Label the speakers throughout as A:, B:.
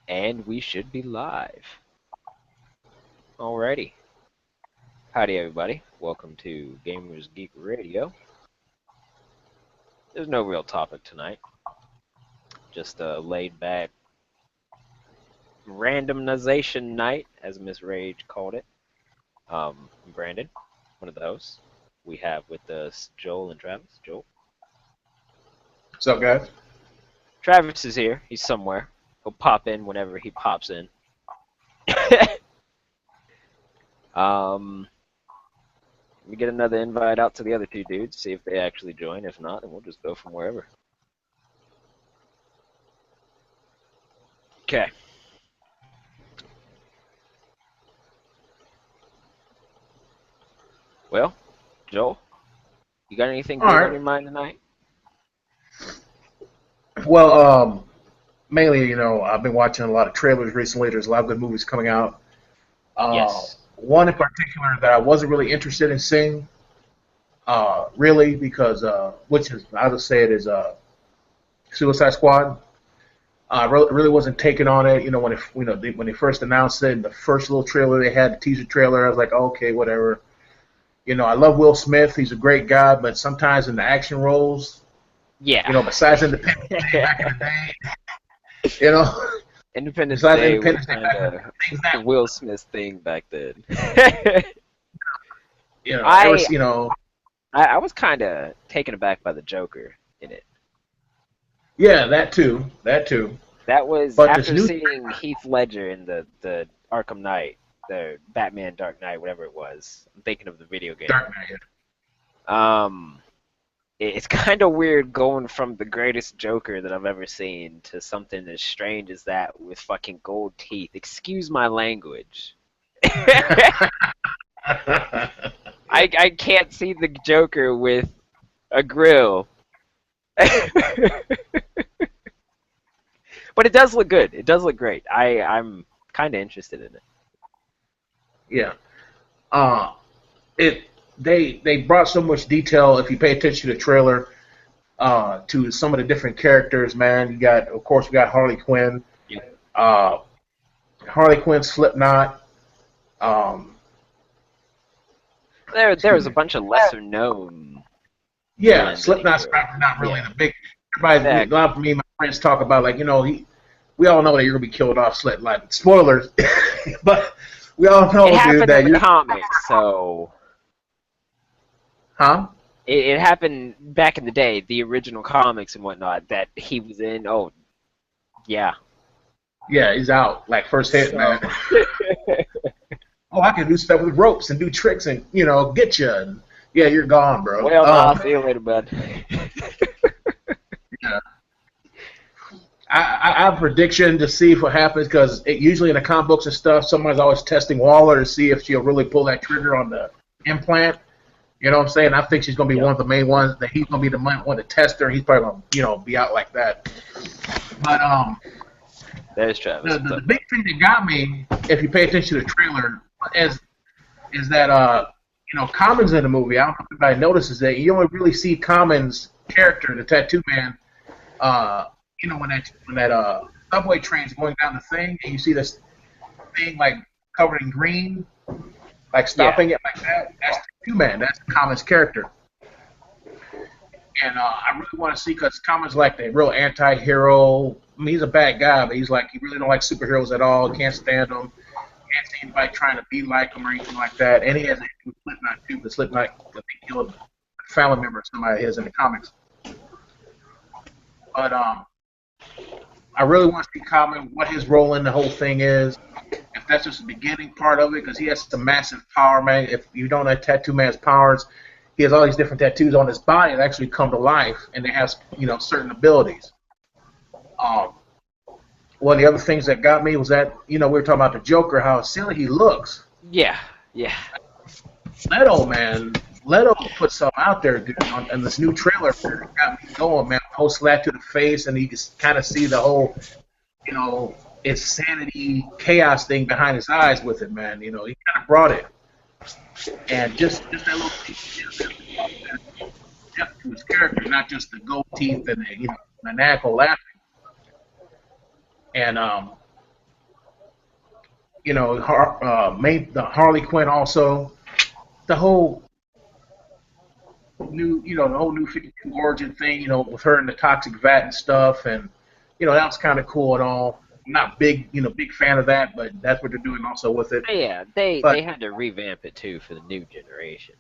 A: And we should be live. Alrighty. Howdy, everybody. Welcome to Gamers Geek Radio. There's no real topic tonight. Just a laid-back randomnization night, as Miss Rage called it. Brandon, one of the hosts. We have with us Joel and Travis. Joel.
B: What's up, guys?
A: Travis is here. He's somewhere. He'll pop in whenever he pops in. Let me get another invite out to the other two dudes, see if they actually join. If not, then we'll just go from wherever. Okay. Well, Joel, you got anything good on your mind tonight?
B: Well, mainly, I've been watching a lot of trailers recently. There's a lot of good movies coming out.
A: Yes.
B: One in particular that I wasn't really interested in seeing, really, because which is I'll just say it is Suicide Squad. I really wasn't taken on it. When they first announced it, the first little trailer they had, the teaser trailer, I was like, okay, whatever. I love Will Smith. He's a great guy, but sometimes in the action roles, besides Independence Day back in the day,
A: Independence
B: besides
A: Day
B: Independence
A: was
B: Day
A: kind
B: back in the
A: of Will Smith's thing back then. I was kind of taken aback by the Joker in it.
B: Yeah, that too.
A: That was
B: but
A: after seeing Heath Ledger in the Arkham Knight, the Batman Dark Knight, whatever it was. I'm thinking of the video game.
B: Dark Knight.
A: It's kind of weird going from the greatest Joker that I've ever seen to something as strange as that with fucking gold teeth. Excuse my language. I can't see the Joker with a grill. But it does look good. It does look great. I'm kind of interested in it.
B: Yeah. They brought so much detail, if you pay attention to the trailer, to some of the different characters, man. We got Harley Quinn.
A: Yeah.
B: Harley Quinn's Slipknot.
A: There's a bunch of lesser known.
B: Yeah, Slipknot's not really the big. Everybody, a lot of me and my friends talk about we all know that you're gonna be killed off. Like spoilers, but we all know
A: it happened
B: that
A: in the comics, so.
B: Huh?
A: It happened back in the day, the original comics and whatnot, that he was in. Oh, yeah.
B: Yeah, he's out. Like first hit, man. Oh, I can do stuff with ropes and do tricks and get you. And, yeah, you're gone, bro.
A: Well, I'll see you later, bud.
B: Yeah. I have a prediction to see what happens because usually in the comic books and stuff, someone's always testing Waller to see if she'll really pull that trigger on the implant. You know what I'm saying? I think she's going to be one of the main ones. That he's going to be the one to test her. He's probably going to, be out like that. But
A: there's Travis.
B: The big thing that got me, if you pay attention to the trailer, is that Common's in the movie. I don't know if anybody notices that you only really see Common's character, the Tattoo Man. When that subway train's going down the thing, and you see this thing like covered in green, like stopping it like that. That's Tattoo Man. That's Common's character. And I really want to see because Common's like the real anti-hero. I mean, he's a bad guy, but he really don't like superheroes at all. Can't stand them. Can't see anybody trying to be like him or anything like that. And he has a Slipknot too, but Slipknot, I think, killed a family member of somebody his in the comics. But I really want to see Common, what his role in the whole thing is. If that's just the beginning part of it, because he has some massive power, man. If you don't know Tattoo Man's powers, he has all these different tattoos on his body that actually come to life, and they have certain abilities. One of the other things that got me was that we were talking about the Joker, how silly he looks.
A: Yeah.
B: Leto put something out there, dude, on this new trailer. It got me going, man. Whole slap to the face, and you can kind of see the whole, insanity, chaos thing behind his eyes with it, man. He kind of brought it. And just that little depth to his character, not just the gold teeth and the maniacal laughing. And You know, the Harley Quinn also. The whole the whole new 52 origin thing, with her in the toxic vat and stuff, and that was kind of cool and all. I'm not big fan of that, but that's what they're doing also with it.
A: Yeah, they
B: But
A: had to revamp it too for the new generation.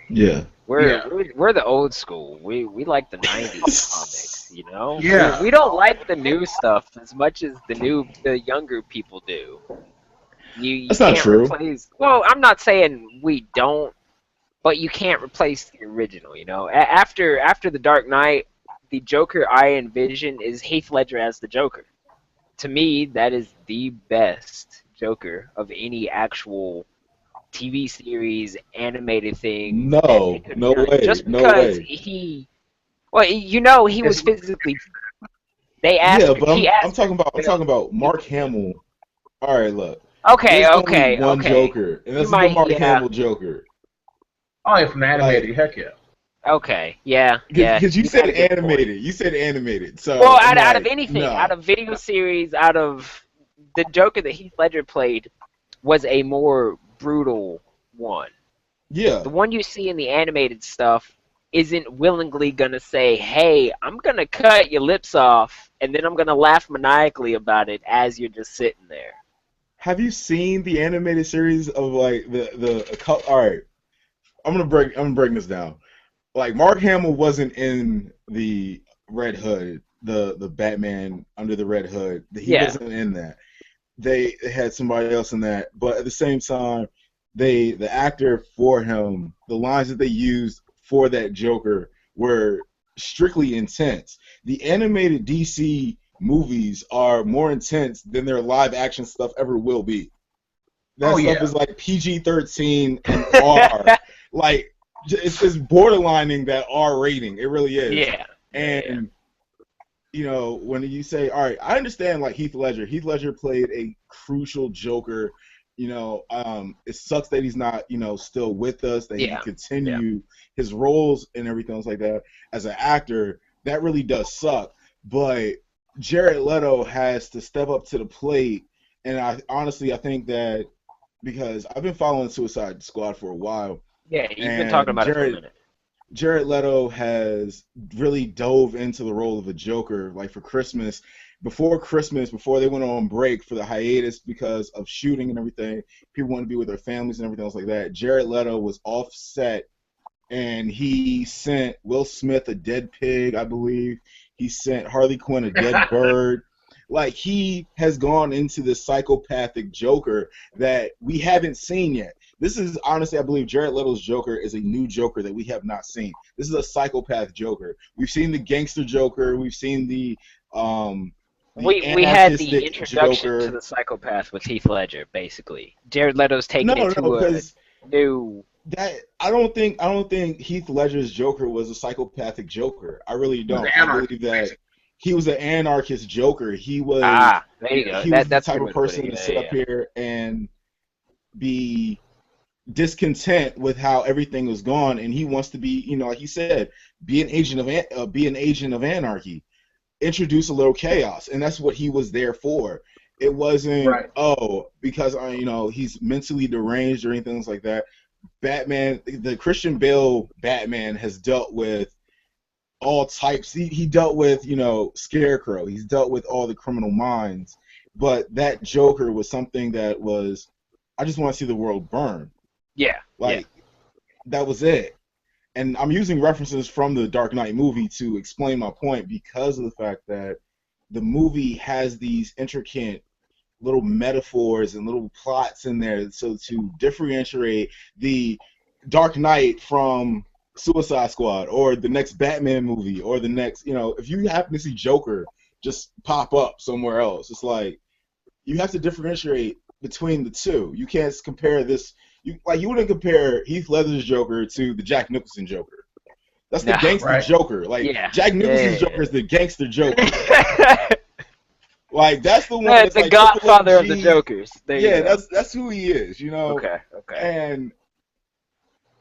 C: Yeah.
A: We're
B: yeah,
A: we're, we're the old school. We like the '90s comics, you know. We
B: yeah,
A: we don't like the new stuff as much as the younger people do. You
C: That's not
A: can't
C: true.
A: replace. Well, I'm not saying we don't, but you can't replace the original. You know, after the Dark Knight, the Joker I envision is Heath Ledger as the Joker. To me, that is the best Joker of any actual TV series, animated thing that they
C: No,
A: could have
C: no
A: done.
C: way,
A: Just
C: no
A: because
C: way.
A: he, well, he was
B: it's
A: physically. They
C: Yeah,
A: asked.
C: but
A: He
C: I'm
A: asked
C: talking about I'm talking
A: Bill.
C: about
A: He
C: Mark
A: was.
C: Hamill. All right, look.
A: Okay,
C: There's only
A: okay,
C: one
A: okay.
C: Joker, and
A: You
C: this is the
A: might,
C: Mark
A: yeah.
C: Hamill Joker.
B: oh yeah, from the
C: Like,
B: animated, heck yeah.
A: Okay, yeah, yeah.
C: because you
A: You
C: said
A: got a good point.
C: animated, you said animated,
A: Well,
C: so I'm
A: out of
C: like,
A: anything, out
C: no.
A: of video series, out of the Joker that Heath Ledger played was a more brutal one.
C: Yeah,
A: The one you see in the animated stuff isn't willingly gonna say, "Hey, I'm gonna cut your lips off," and then I'm gonna laugh maniacally about it as you're just sitting there.
C: have you seen the animated series of like all right, I'm gonna break this down. Like Mark Hamill wasn't in the Red Hood, the Batman under the Red Hood. He
A: Yeah,
C: wasn't in that. They had somebody else in that, but at the same time, the actor for him, the lines that they used for that Joker were strictly intense. The animated DC movies are more intense than their live action stuff ever will be. That
B: Oh
C: stuff
B: yeah,
C: is like PG-13 and R. Like it's borderlining that R rating. It really is.
A: yeah, yeah, yeah.
C: And when you say, all right, I understand like Heath Ledger. Heath Ledger played a crucial Joker. It sucks that he's not, still with us, that he can
A: Yeah, yeah.
C: continue his roles and everything else like that. As an actor, that really does suck. But Jared Leto has to step up to the plate. And I think that because I've been following Suicide Squad for a while,
A: Yeah, you've been talking
C: and
A: about it for a
C: Jared
A: minute.
C: Jared Leto has really dove into the role of a Joker, like for Christmas. Before Christmas, before they went on break for the hiatus because of shooting and everything, people want to be with their families and everything else like that. Jared Leto was offset and he sent Will Smith a dead pig, I believe. He sent Harley Quinn a dead bird. Like he has gone into this psychopathic Joker that we haven't seen yet. This is honestly, I believe Jared Leto's Joker is a new Joker that we have not seen. This is a psychopath Joker. We've seen the gangster Joker. We've seen the
A: We had the
C: anarchistic
A: introduction to
C: Joker.
A: the psychopath with Heath Ledger, basically. Jared Leto's
C: No,
A: taking it
C: no,
A: to a
C: because
A: new.
C: that I don't think Heath Ledger's Joker was a psychopathic Joker. I really
B: it was
C: don't.
B: the
C: I
B: anarchy,
C: believe that
B: basically.
C: he was an anarchist Joker. He was
A: Ah, there you go.
C: he was the
A: That's a
C: type
A: good
C: of
A: way to put it.
C: person to
A: Yeah,
C: sit up
A: yeah,
C: here and be discontent with how everything was gone, and he wants to be, like he said, be an agent of anarchy, introduce a little chaos, and that's what he was there for. It wasn't,
B: Right.
C: because he's mentally deranged or anything like that. Batman, the Christian Bale Batman has dealt with all types. He dealt with, Scarecrow. He's dealt with all the criminal minds. But that Joker was something that was, I just want to see the world burn.
A: yeah, yeah.
C: Like, that was it. And I'm using references from the Dark Knight movie to explain my point because of the fact that the movie has these intricate little metaphors and little plots in there, so to differentiate the Dark Knight from Suicide Squad or the next Batman movie or the next, if you happen to see Joker just pop up somewhere else, it's like you have to differentiate between the two. You can't compare this. You wouldn't compare Heath Ledger's Joker to the Jack Nicholson Joker. That's the
A: No,
C: gangster
B: Right.
C: Joker. Like
A: yeah,
C: Jack Nicholson's
A: yeah,
C: Joker is the gangster Joker.
A: yeah.
C: Like that's the one that's
A: The
C: like triple
A: Godfather of the
C: OG.
A: Jokers. There you
C: Yeah,
A: go.
C: that's who he is.
A: Okay, okay.
C: And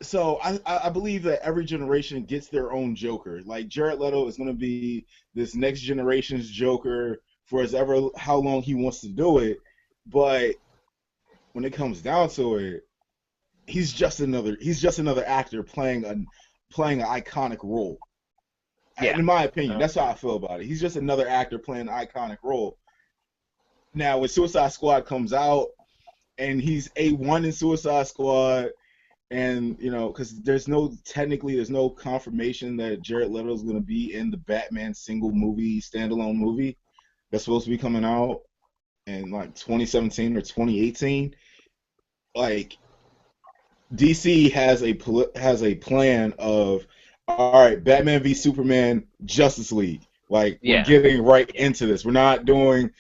C: so I believe that every generation gets their own Joker. Like Jared Leto is going to be this next generation's Joker for as ever how long he wants to do it. But when it comes down to it, he's just another actor playing an iconic role.
A: Yeah.
C: In my opinion, that's how I feel about it. He's just another actor playing an iconic role. Now, when Suicide Squad comes out, and he's A1 in Suicide Squad, and because there's no confirmation that Jared Leto is going to be in the Batman single movie, standalone movie that's supposed to be coming out in like 2017 or 2018. Like, DC has a plan of, all right, Batman v Superman, Justice League. Like, we're
A: Yeah.
C: getting right
A: Yeah.
C: into this. We're not doing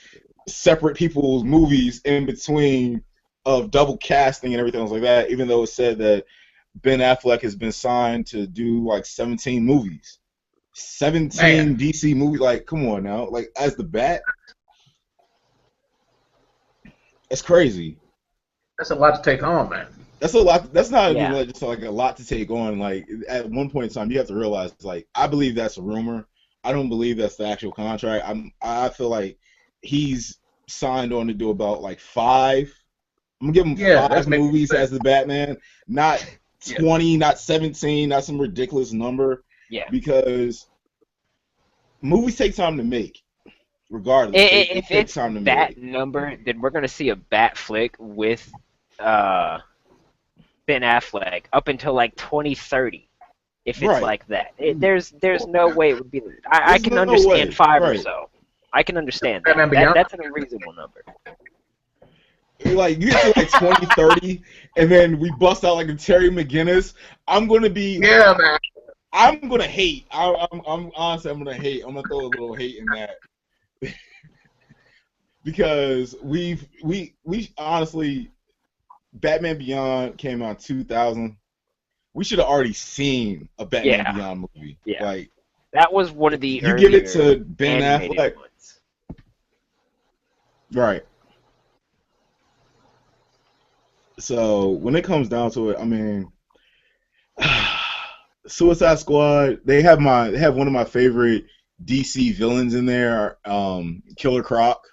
C: separate people's movies in between of double casting and everything else like that. Even though it said that Ben Affleck has been signed to do like 17 movies, 17
B: Man,
C: DC movies. Like, come on now, like as the Bat, that's crazy.
B: that's a lot to take on, man.
C: That's a lot. That's not even
A: Yeah.
C: like just like a lot to take on. Like at one point in time, you have to realize, like, I believe that's a rumor. I don't believe that's the actual contract. I feel like he's signed on to do about like five. I'm gonna give him
B: Yeah,
C: five
B: that's making
C: movies
B: sense.
C: as the Batman, not
B: Yeah.
C: 20, not 17, not some ridiculous number,
A: Yeah.
C: because movies take time to make. Regardless, they
A: If
C: take
A: it's
C: time to
A: that
C: make.
A: number, then we're gonna see a Bat flick with uh Ben Affleck up until like 2030. If it's
C: Right.
A: like that, there's no way it would be. I
C: There's
A: can
C: no
A: understand
C: way.
A: five or
C: Right.
A: so. I can understand that.
B: Batman Beyond.
A: That's an unreasonable number.
C: Like, you get to like 2030, and then we bust out like a Terry McGinnis. I'm gonna be.
B: Yeah, man.
C: I'm gonna hate. I'm honestly, I'm gonna hate. I'm gonna throw a little hate in that because we honestly, Batman Beyond came out 2000. We should have already seen a Batman
A: Yeah,
C: Beyond movie.
A: yeah.
C: Like,
A: That was one of the
C: you give it
A: earlier
C: to Ben
A: animated
C: Affleck,
A: ones.
C: right? So when it comes down to it, I mean, Suicide Squad. They have one of my favorite DC villains in there, Killer Croc.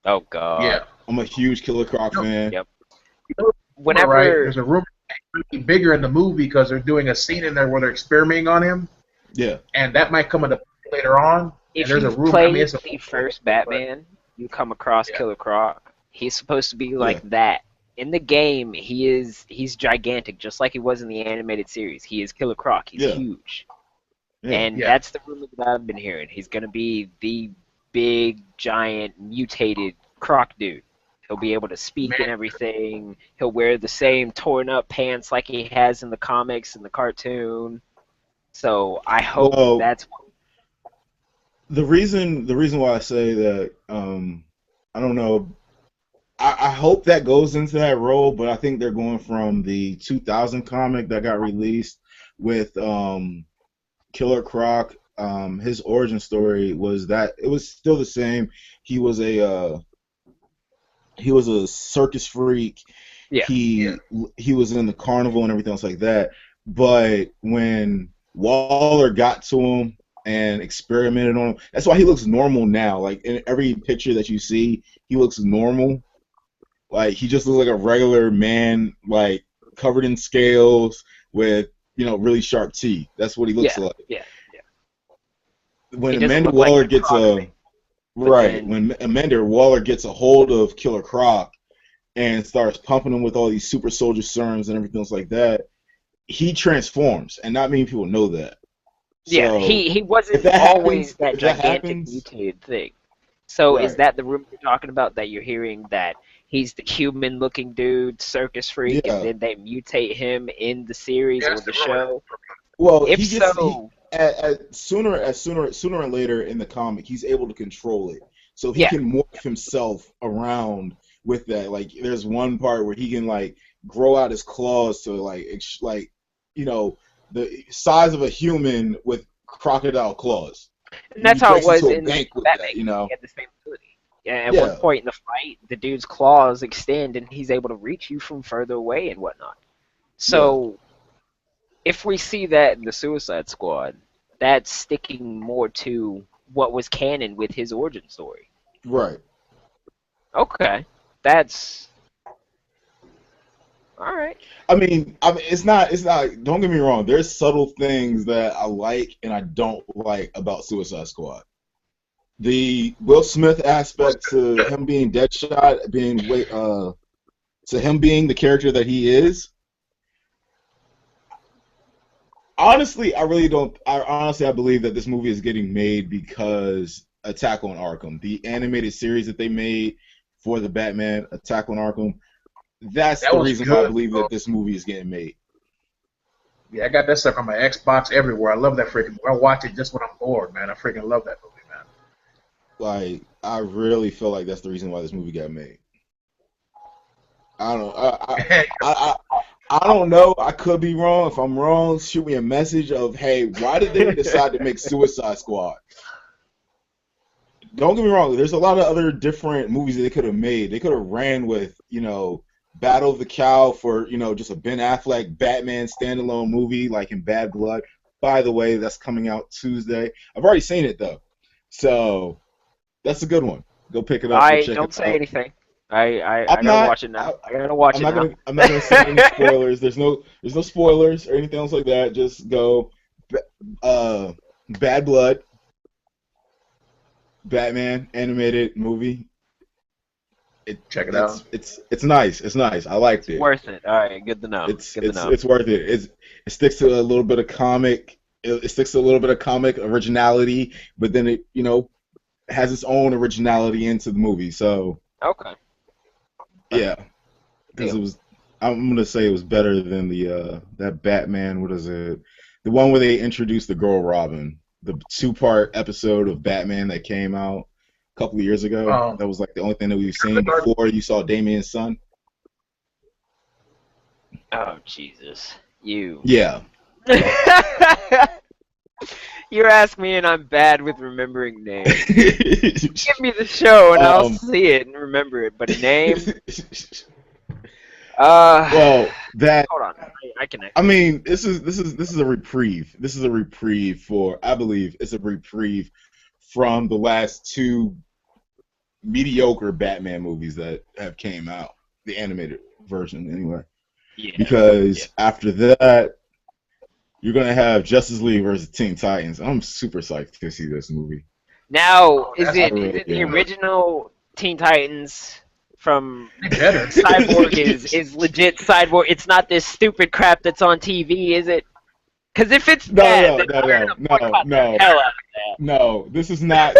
A: Oh God.
B: Yeah.
C: I'm a huge Killer Croc fan.
A: Yep.
B: You know, rumor, right?
A: Whenever,
B: There's a rumor be bigger in the movie because they're doing a scene in there where they're experimenting on him,
C: Yeah,
B: and that might come into play later on. And
A: if
B: there's a
A: you've
B: rumor. I mean,
A: played
B: it's a
A: the first Batman, you come across
B: yeah,
A: Killer Croc. He's supposed to be
C: yeah,
A: like that. In the game, he's gigantic, just like he was in the animated series. He is Killer Croc. He's
C: yeah,
A: huge.
C: yeah.
A: And
B: yeah.
A: that's the rumor that I've been hearing. He's gonna be the big, giant, mutated croc dude. He'll be able to speak and
B: Man,
A: everything. He'll wear the same torn up pants like he has in the comics and the cartoon. So I hope
C: Well,
A: that's
C: the reason why I say that, I don't know. I hope that goes into that role, but I think they're going from the 2000 comic that got released with Killer Croc. His origin story was that it was still the same. He was a uh, he was a circus freak.
A: yeah,
B: yeah,
C: He was in the carnival and everything else like that. But when Waller got to him and experimented on him, that's why he looks normal now. Like in every picture that you see, he looks normal. Like he just looks like a regular man, like covered in scales with really sharp teeth. That's what he looks
A: yeah,
C: like.
A: yeah, yeah.
C: When
A: He doesn't
C: Amanda
A: look like
C: Waller
A: the
C: gets
A: croc
C: a
A: thing, but
C: right,
A: then
C: when Amanda Waller gets a hold of Killer Croc and starts pumping him with all these super soldier serums and everything else like that, he transforms, and not many people know that.
A: yeah,
C: So
A: he wasn't always that
C: if that
A: gigantic
C: happens,
A: mutated thing. So is
C: right?
A: that the rumor you're talking about that you're hearing that he's the human looking dude, circus freak, and
C: Yeah.
A: then they mutate him in the series
B: yeah,
A: or
B: that's
A: the
B: the rumor.
A: show?
C: Well,
A: If
C: he gets he
A: so,
C: sooner and later in the comic, he's able to control it, so he
A: yeah,
C: can morph himself around with that. Like, there's one part where he can like grow out his claws to like you know the size of a human with crocodile claws.
A: and
C: He
A: that's how it
C: breaks into
A: was
C: a
A: in
C: bank with
A: Batman
C: that.
A: game. He had the same ability. Yeah, at one
C: Yeah,
A: point in the fight, the dude's claws extend and he's able to reach you from further away and whatnot.
C: yeah,
A: So if we see that in the Suicide Squad, that's sticking more to what was canon with his origin story.
C: right.
A: Okay, that's All right.
C: I mean, it's not. It's not. Don't get me wrong. There's subtle things that I like and I don't like about Suicide Squad. The Will Smith aspect to him being Deadshot, to him being the character that he is. Honestly, I really don't. I believe that this movie is getting made because Attack on Arkham, the animated series that they made for the Batman Attack on Arkham, that's
B: That
C: the
B: was
C: reason why I
B: good,
C: believe
B: bro.
C: that this movie is getting made.
B: Yeah, I got that stuff on my Xbox everywhere. I love that freaking. I watch it just when I'm bored, man. I freaking love that movie, man.
C: Like, I really feel like that's the reason why this movie got made. I don't know. I don't know. I could be wrong. If I'm wrong, shoot me a message of, hey, why did they decide to make Suicide Squad? Don't get me wrong. There's a lot of other different movies that they could have made. They could have ran with, Battle of the Cow for, just a Ben Affleck Batman standalone movie like in Bad Blood. By the way, that's coming out Tuesday. I've already seen it though, so that's a good one. Go pick it up. Go
A: I
C: check it
A: don't say
C: out.
A: anything. I
C: I'm
A: gotta
C: not.
A: watch it now. I gotta watch
C: I'm
A: it
C: not
A: now.
C: gonna. I'm not gonna say any spoilers. There's no spoilers or anything else like that. Just go. Uh, Bad Blood, Batman animated movie.
B: Check it out.
C: It's nice. It's nice. I liked it.
A: Worth it. All right. Good to know.
C: It's
A: Good to
C: it's
A: know.
C: it's worth it. It sticks to a little bit of comic. It sticks to a little bit of comic originality, but then it has its own originality into the movie. So
A: Okay.
C: yeah, because
A: Deal.
C: it was. I'm gonna say it was better than the that Batman. What is it? The one where they introduced the girl Robin, the two-part episode of Batman that came out a couple of years ago.
B: Um,
C: That was like the only thing that we've seen before you saw Damian's son.
A: Oh Jesus. You.
C: Yeah.
A: You're asking me, and I'm bad with remembering names. Give me the show, and I'll
C: um.
A: see it and remember it. But a name? Uh,
C: Well, that
A: hold on. I can.
C: I mean, this is a reprieve. This is a reprieve for I believe it's a reprieve from the last two mediocre Batman movies that have came out, the animated version anyway.
A: Yeah.
C: Because after that, you're gonna have Justice League versus Teen Titans. I'm super psyched to see this movie.
A: Now, is
B: that's
A: it
C: I
A: is
C: really
A: it the
C: am.
A: original Teen Titans from
B: better.
A: Cyborg is legit Cyborg? It's not this stupid crap that's on TV, is it? Because if it's that,
C: No,
A: then
C: no,
A: we're
C: no,
A: gonna
C: no, no,
A: boycott the
C: no.
A: hell out of
C: No, this is not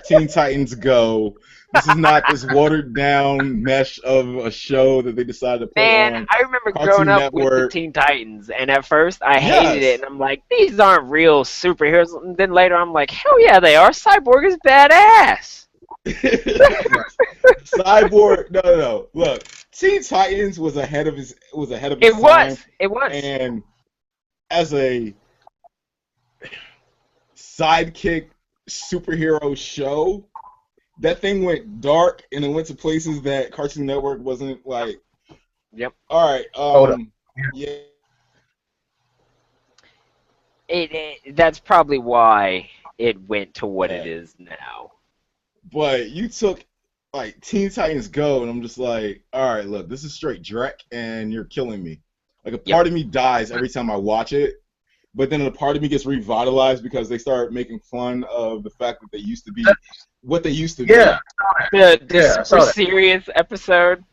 C: Teen Titans Go. This is not this watered down mesh of a show that they decided to
A: that.
C: put
A: Man,
C: on
A: I remember growing
C: Cartoon
A: up with the
C: Network.
A: Teen Titans, and at first I hated it,
C: Yes.
A: and I'm like, these aren't real superheroes. And then later I'm like, hell yeah, they are. Cyborg is badass.
C: Cyborg, no, no, no. Look, Teen Titans was ahead of his
A: It
C: time,
A: was. It was.
C: and as a sidekick superhero show, that thing went dark and it went to places that Cartoon Network wasn't like.
A: Yep.
C: All right,
B: Hold up.
C: yeah,
A: That's probably why it went to what it is now.
C: but you took like Teen Titans Go, and I'm just like, all right, look, this is straight Drek, and you're killing me. Like a
A: Yep.
C: part of me dies every time I watch it, but then a part of me gets revitalized because they start making fun of the fact that they used to be what they used to
B: Yeah.
A: The
B: Yeah, I saw
A: super
B: that.
A: serious episode.
C: be.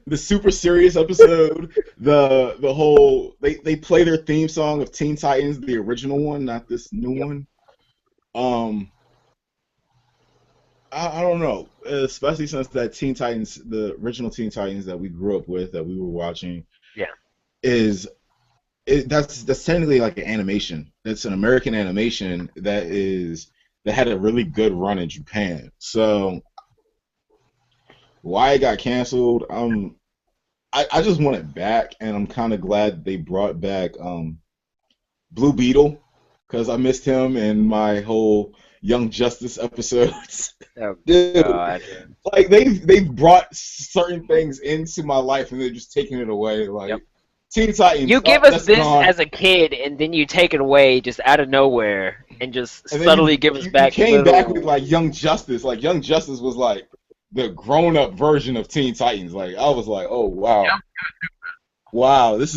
C: The super serious episode, the whole they play their theme song of Teen Titans, the original one, not this new one. Um, I don't know, especially since that Teen Titans, the original Teen Titans that we grew up with, that we were watching,
A: Yeah.
C: is that's technically like an animation. That's an American animation that had a really good run in Japan. So why it got canceled, I just want it back, and I'm kind of glad they brought back Blue Beetle because I missed him in my whole Young Justice episodes.
A: Oh
C: Dude,
A: God.
C: like they've brought certain things into my life and they're just taking it away. Like
A: Yep.
C: Teen Titans,
A: You give
C: oh,
A: us
C: that's
A: this
C: gone.
A: as a kid, and then you take it away just out of nowhere, and just
C: And then
A: subtly give us
C: you
A: back
C: came back
A: little.
C: with like Young Justice. Like Young Justice was like the grown up version of Teen Titans. Like I was like, oh wow.
B: Yeah.
C: wow, this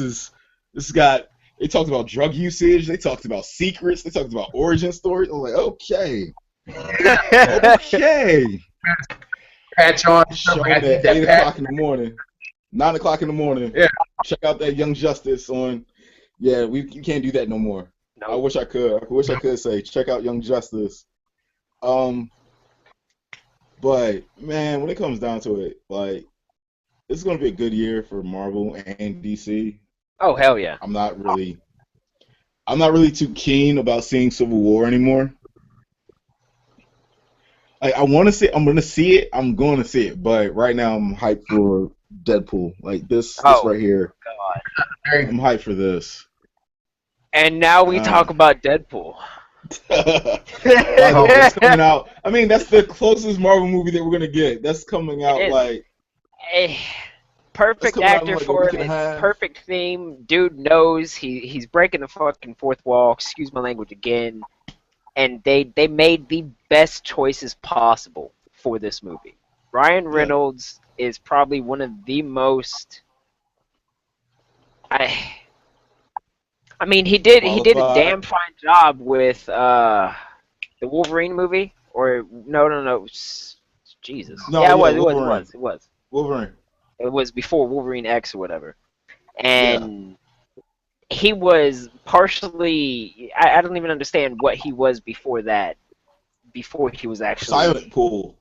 C: got. They talked about drug usage. They talked about secrets. They talked about origin stories. I was like, okay, okay.
B: Patch on stuff.
C: Show
B: Like, I
C: me
B: need
C: at
B: that
C: 8 o'clock
B: patch.
C: in the morning, 9 o'clock in the morning.
B: Yeah.
C: Check out that Young Justice on. Yeah, you can't do that no more. I
A: Nope.
C: wish I could. I wish I could say check out Young Justice. Um, but man, when it comes down to it, like it's gonna be a good year for Marvel and DC.
A: Oh hell yeah.
C: I'm not really, I'm not really too keen about seeing Civil War anymore. Like I want to see, I'm gonna see it. I'm going to see it, but right now I'm hyped for Deadpool. Like this
A: Oh
C: right here.
A: god.
B: Very
C: I'm hyped for this.
A: And now we
C: Uh,
A: talk about Deadpool.
C: By the way, that's coming out. I mean, that's the closest Marvel movie that we're gonna get. That's coming
A: It
C: out
A: is.
C: like
A: Eh,
C: that's
A: perfect
C: coming out in
A: actor
C: like a
A: for
C: week
A: it.
C: and a
A: It's
C: half.
A: perfect theme. Dude knows he's breaking the fucking fourth wall. Excuse my language again. And they made the best choices possible for this movie. Ryan
C: Yeah,
A: Reynolds is probably one of the most. I I mean he did a
C: qualified.
A: damn fine job with the Wolverine movie. Or no, Jesus,
C: No,
A: yeah, it
C: yeah,
A: was it was it
C: Wolverine.
A: was it was
C: Wolverine.
A: it was before Wolverine X or whatever.
C: Yeah,
A: And he was partially I don't even understand what he was before that, before he was
C: Silent
A: actually,
C: Pool.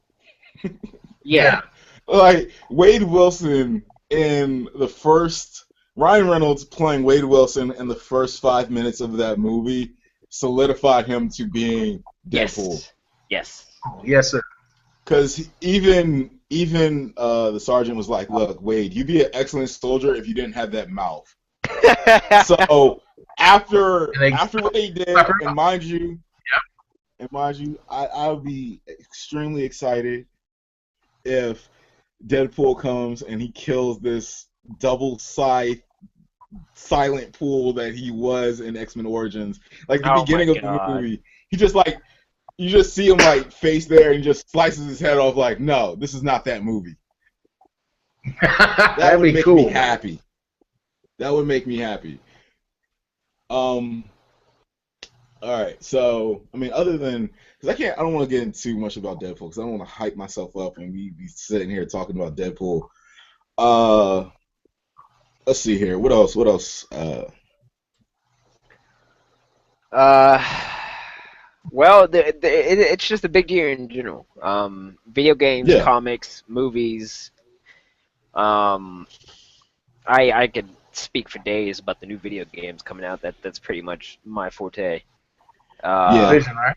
A: yeah.
B: yeah.
C: Like Wade Wilson in the first. Ryan Reynolds playing Wade Wilson in the first 5 minutes of that movie solidified him to being Deadpool.
A: Yes, yes.
B: Yes, sir.
C: Because even the sergeant was like, "Look, Wade, you'd be an excellent soldier if you didn't have that mouth." So
B: And they
C: after what they did, and mind you, I would be extremely excited if Deadpool comes and he kills this double scythe silent pool that he was in X-Men Origins. Like the
A: Oh my
C: beginning of the
A: god.
C: movie, he just like you just see him like face there and just slices his head off like, no, this is not that movie. That
B: that'd
C: would
B: be
C: make me
B: cool.
C: happy. That would make me happy. Um, all right. So, I mean, other than because I don't want to get into too much about Deadpool because I don't want to hype myself up and we be sitting here talking about Deadpool. Uh, let's see here. What else? What else?
A: Uh, well, it's just a big year in general. Video games,
C: Yeah.
A: comics, movies. Um, I could speak for days about the new video games coming out. That's pretty much my forte.
C: Yeah.
A: Uh,
B: Vision, right?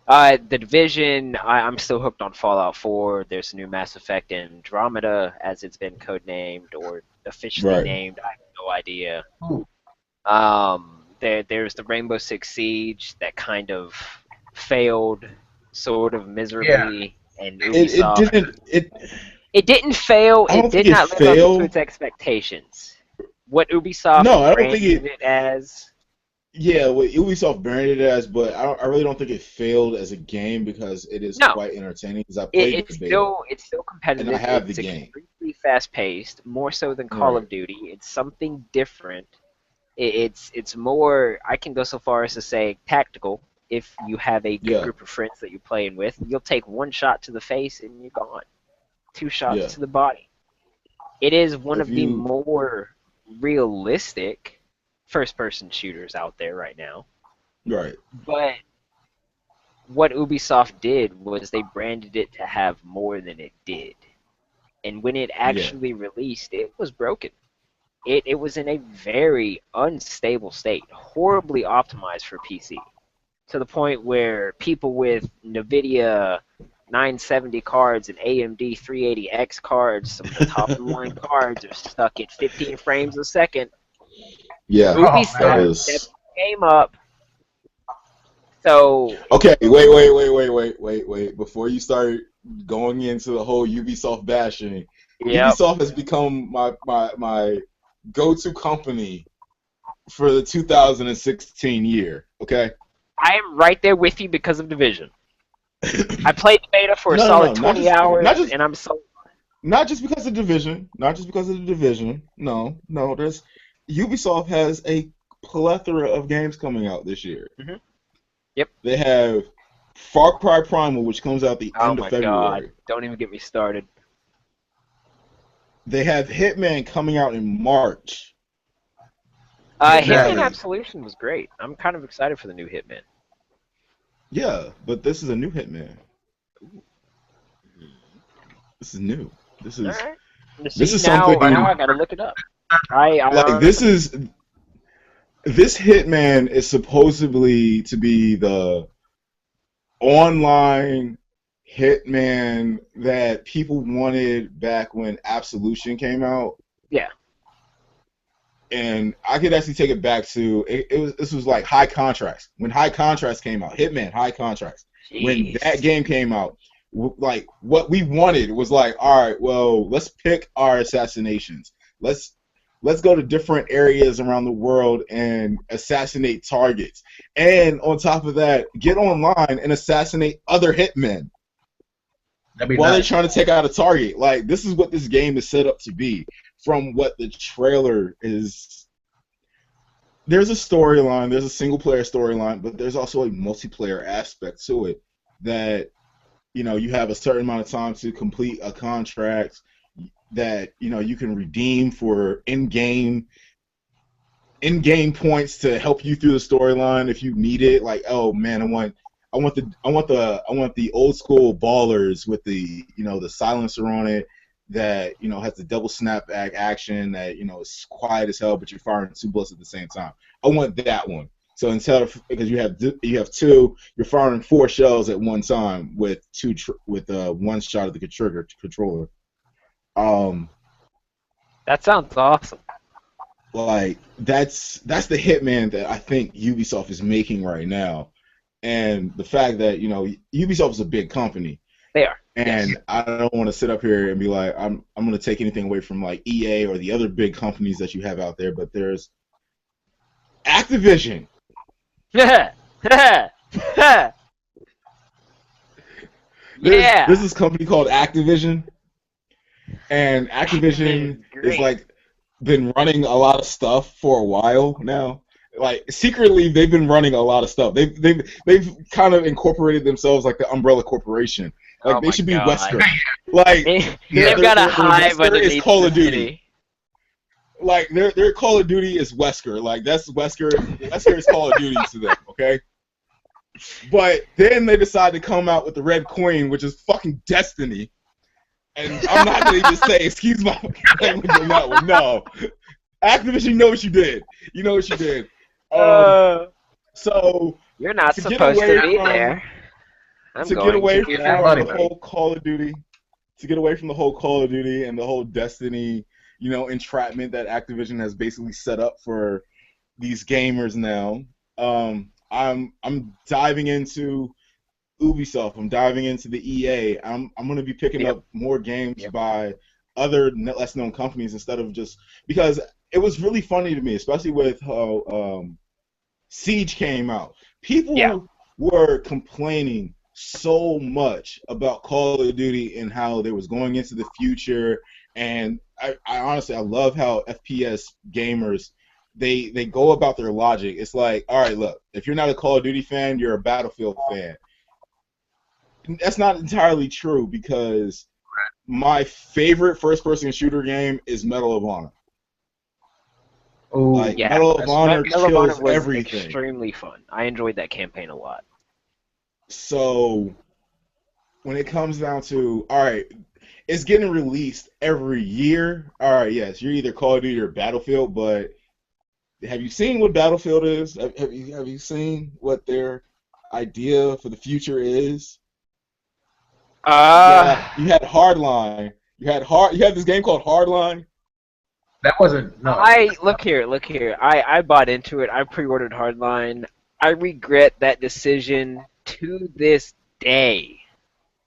A: The Division. I'm still hooked on Fallout 4. There's a new Mass Effect Andromeda, as it's been codenamed or officially
C: Right.
A: named. I have no idea.
B: Ooh.
A: There's the Rainbow Six Siege that kind of failed, sort of
B: Yeah.
A: miserably, and
C: It
A: Ubisoft.
C: didn't.
A: It didn't fail.
C: I
A: It
C: don't think
A: did
C: it
A: not live up to
C: failed.
A: its expectations. What Ubisoft
C: No, I don't think
A: branded
C: it.
A: it as.
C: Yeah, what Ubisoft branded it as, but I really don't think it failed as a game because it is
A: No,
C: quite entertaining. Because I played the beta
A: it's still
C: and I
A: competitive.
C: have the
A: It's
C: game.
A: extremely fast paced, more so than Call
C: Right.
A: of Duty. It's something different. It's more. I can go so far as to say tactical. If you have a good
C: Yeah.
A: group of friends that you're playing with, you'll take one shot to the face and you're gone. Two shots
C: Yeah.
A: to the body. It is one
C: If
A: of the
C: you
A: more realistic first-person shooters out there right now.
C: right.
A: But what Ubisoft did was they branded it to have more than it did. And when it
C: Yeah.
A: actually released, it was broken. It was in a very unstable state, horribly optimized for PC, to the point where people with NVIDIA 970 cards and AMD 380X cards, some of the top of the line cards, are stuck at 15 frames a second.
C: Yeah.
B: Oh
C: That
A: Ubisoft
B: man.
A: stepped
C: was
A: the game up. So,
C: okay. Wait. Before you start going into the whole Ubisoft bashing,
A: yep,
C: Ubisoft has become my go-to company for the 2016 year. Okay.
A: I am right there with you because of Division. I played the beta for a
C: No, no,
A: solid
C: no. Not
A: 20
C: just not
A: hours,
C: just
A: and I'm sold.
C: not just because of the division, not just because of the division. No, no. There's Ubisoft has a plethora of games coming out this year.
A: Hmm. Yep.
C: They have Far Cry Primal, which comes out the
A: Oh
C: end of
A: my God!
C: February.
A: Don't even get me started.
C: They have Hitman coming out in March.
A: Hitman
B: Exactly.
A: Absolution was great. I'm kind of excited for the new Hitman.
C: Yeah, but this is a new Hitman. This is new. This
A: All
C: is
A: right.
C: this
A: See,
C: is
A: now
C: something
A: I gotta look it up. I
C: like
A: honestly,
C: this Hitman is supposedly to be the online Hitman that people wanted back when Absolution came out.
A: yeah.
C: And I could actually take it back to it was this was like High Contrast. When High Contrast came out, Hitman High Contrast. When that
A: Jeez.
C: game came out, like what we wanted was like, all right, well, let's pick our assassinations. Let's go to different areas around the world and assassinate targets. And on top of that, get online and assassinate other hitmen
B: That'd be
C: while they're
B: nice.
C: trying to take out a target. Like this is what this game is set up to be from what the trailer is. There's a storyline, there's a single player storyline, but there's also a multiplayer aspect to it that you have a certain amount of time to complete a contract that you can redeem for in-game points to help you through the storyline if you need it. Like, oh man, I want the old school ballers with the silencer on it that has the double snapback action that is quiet as hell, but you're firing two bullets at the same time. I want that one. So instead of because you have two, you're firing four shells at one time with one shot of the trigger controller. Um,
A: That sounds awesome.
C: like that's the Hitman that I think Ubisoft is making right now, and the fact that Ubisoft is a big company,
A: They are. Yes.
C: and I don't want to sit up here and be like I'm going to take anything away from like EA or the other big companies that you have out there, but there's Activision.
A: Yeah.
C: There's this company called Activision, and Activision is
A: Great.
C: like been running a lot of stuff for a while now. Like secretly, they've been running a lot of stuff. They've kind of incorporated themselves like the Umbrella Corporation. Like
A: Oh
C: they
A: my
C: should be
A: God.
C: Wesker. Like
A: They've got a
C: their
A: hive
C: Wesker is
A: underneath
C: Call
A: the
C: of Duty.
A: city.
C: Like their Call of Duty is Wesker. Like that's Wesker. Wesker is Call of Duty to them. Okay. But then they decide to come out with the Red Queen, which is fucking Destiny. And I'm not gonna even say, excuse my language on that one. No, Activision, you know what you did. You know what you did. So
A: You're not
C: to get
A: supposed
C: away
A: to be
C: from
A: there. I'm
C: to get
A: going
C: away
A: to be
C: from
A: back
B: funny.
C: the
A: tonight.
C: whole Call of Duty, to get away from the whole Call of Duty and the whole Destiny, entrapment that Activision has basically set up for these gamers now. I'm diving into Ubisoft. I'm diving into the EA. I'm going to be picking
A: Yep.
C: up more games
A: Yep.
C: by other less known companies instead of just because it was really funny to me, especially with how Siege came out. People
A: Yeah.
C: were complaining so much about Call of Duty and how they was going into the future. And I honestly I love how FPS gamers they go about their logic. It's like, all right, look, if you're not a Call of Duty fan, you're a Battlefield fan. That's not entirely true because my favorite first-person shooter game is Medal of Honor.
B: Ooh,
C: Like
A: Yeah.
C: Medal of Honor
A: Medal of Honor
C: kills
A: was
C: everything.
A: extremely fun. I enjoyed that campaign a lot.
C: So when it comes down to, all right, it's getting released every year. All right, yes, you're either Call of Duty or Battlefield, but have you seen what Battlefield is? Have you seen what their idea for the future is? Yeah, you had Hardline. You had this game called Hardline.
B: that wasn't no.
A: Look here. I bought into it. I pre-ordered Hardline. I regret that decision to this day.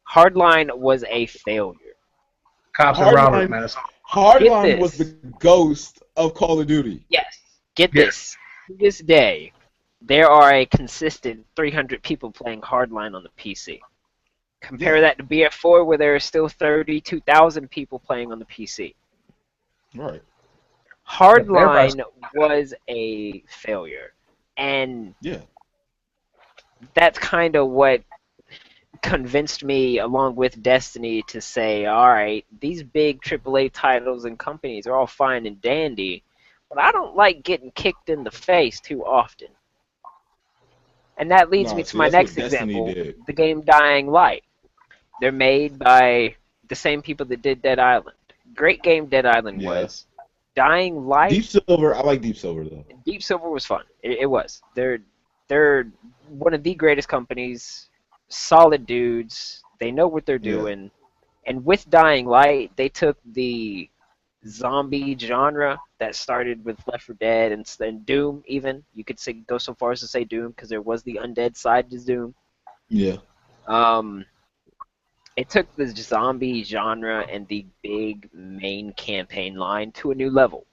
A: Hardline was a failure.
B: Cops and robbers,
C: Hardline
B: man. That's
C: Hardline was
A: this.
C: the ghost of Call of Duty.
A: Yes. Get
B: Yeah.
A: this. To this day, there are a consistent 300 people playing Hardline on the PC. Compare
C: Yeah,
A: that to BF4, where there are still 32,000 people playing on the PC.
C: right.
B: Yep, everybody's
A: Hardline was a failure, and
C: Yeah,
A: that's kind of what convinced me, along with Destiny, to say, all right, these big AAA titles and companies are all fine and dandy, but I don't like getting kicked in the face too often. And that leads
C: no,
A: me to
C: see,
A: my
C: that's what
A: next
C: Destiny
A: example,
C: did.
A: the game Dying Light. They're made by the same people that did Dead Island. Great game Dead Island
C: Yeah.
A: was. Dying Light,
C: Deep Silver, I like Deep Silver though.
A: Deep Silver was fun. It was. They're one of the greatest companies. Solid dudes. They know what they're
C: Yeah,
A: doing. And with Dying Light, they took the zombie genre that started with Left 4 Dead and Doom. Even you could say, go so far as to say Doom, because there was the undead side to Doom.
C: yeah,
A: Um, it took the zombie genre and the big main campaign line to a new level.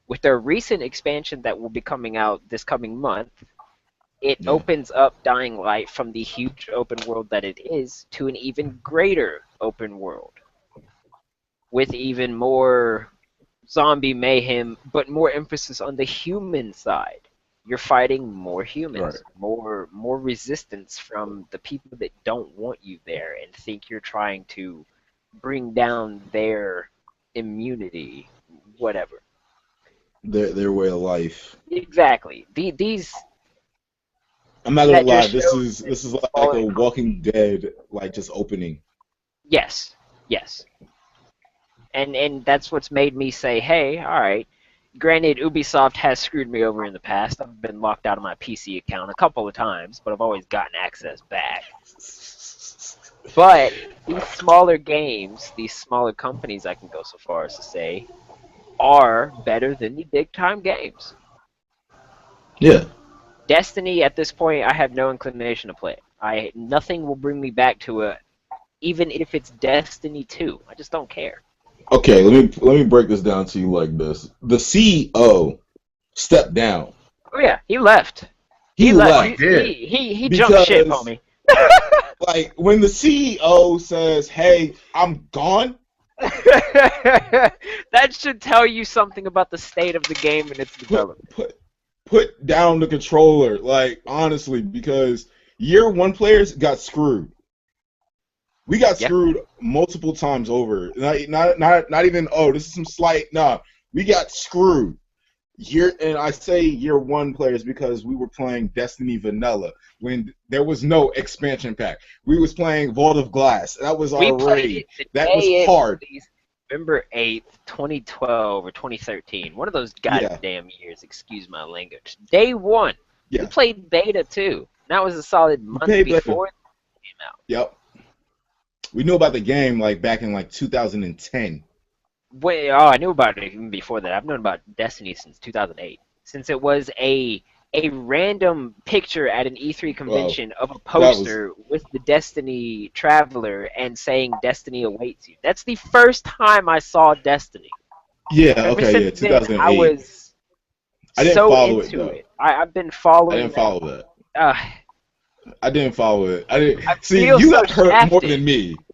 A: With their recent expansion that will be coming out this coming month, it
C: yeah.
A: opens up Dying Light from the huge open world that it is to an even greater open world with even more zombie mayhem, but more emphasis on the human side. You're fighting more
C: Right.
A: humans, more resistance from the people that don't want you there and think you're trying to bring down their immunity, whatever.
C: Their way of life.
A: Exactly. These
C: I'm not gonna
A: that
C: lie,
A: just
C: this
A: shows
C: is
A: that
C: this is
A: these
C: like
A: smaller
C: a Walking
A: companies.
C: Dead like just opening.
A: Yes, yes, and that's what's made me say, hey, all right. Granted, Ubisoft has screwed me over in the past. I've been locked out of my PC account a couple of times, but I've always gotten access back. But these smaller games, these smaller companies, I can go so far as to say, are better than the big time games.
C: Yeah.
A: Destiny, at this point, I have no inclination to play it. Nothing will bring me back to it, even if it's Destiny 2. I just don't care.
C: Okay, let me break this down to you like this. The CEO stepped down.
A: Oh yeah, he left.
C: He
A: He left.
B: oh, he
A: He
C: left
B: did.
A: he he, he jumped ship,
C: because
A: homie.
C: like when the CEO says, "Hey, I'm gone,"
A: That should tell you something about the state of the game and its
C: put
A: development.
C: put put down the controller. Like honestly, because year one players got screwed. We got
A: Yeah.
C: screwed multiple times over. Not even, oh, this is some slight. Nah, we got screwed. And I say year one players because we were playing Destiny Vanilla when there was no expansion pack. We was playing Vault of Glass. That was
A: We
C: our
A: played
C: raid.
A: it the
C: That was
A: day it
C: hard.
A: released, November 8th, 2012 or 2013. One of those
C: Yeah,
A: goddamn years, excuse my language. Day one. We
C: yeah.
A: played beta too. That was a solid
C: We
A: month
C: paid better.
A: before it came out.
C: Yep. We knew about the game like back in like 2010.
A: Wait, oh, I knew about it even before that. I've known about Destiny since 2008. Since it was a random picture at an E3
C: Well,
A: convention of a
C: that was
A: poster with the Destiny Traveler and saying Destiny awaits you. That's the first time I saw Destiny.
C: yeah,
A: Ever
C: okay,
A: since
C: yeah,
A: then, I
C: 2008.
A: was
C: I didn't
A: so
C: follow it
A: into
C: though.
A: it. I've been
C: I
A: following
C: didn't
A: that.
C: follow that.
A: Uh,
C: I didn't follow it. I didn't
A: I
C: see.
A: feel
C: You
A: so
C: got hurt more
A: shafted.
C: than me.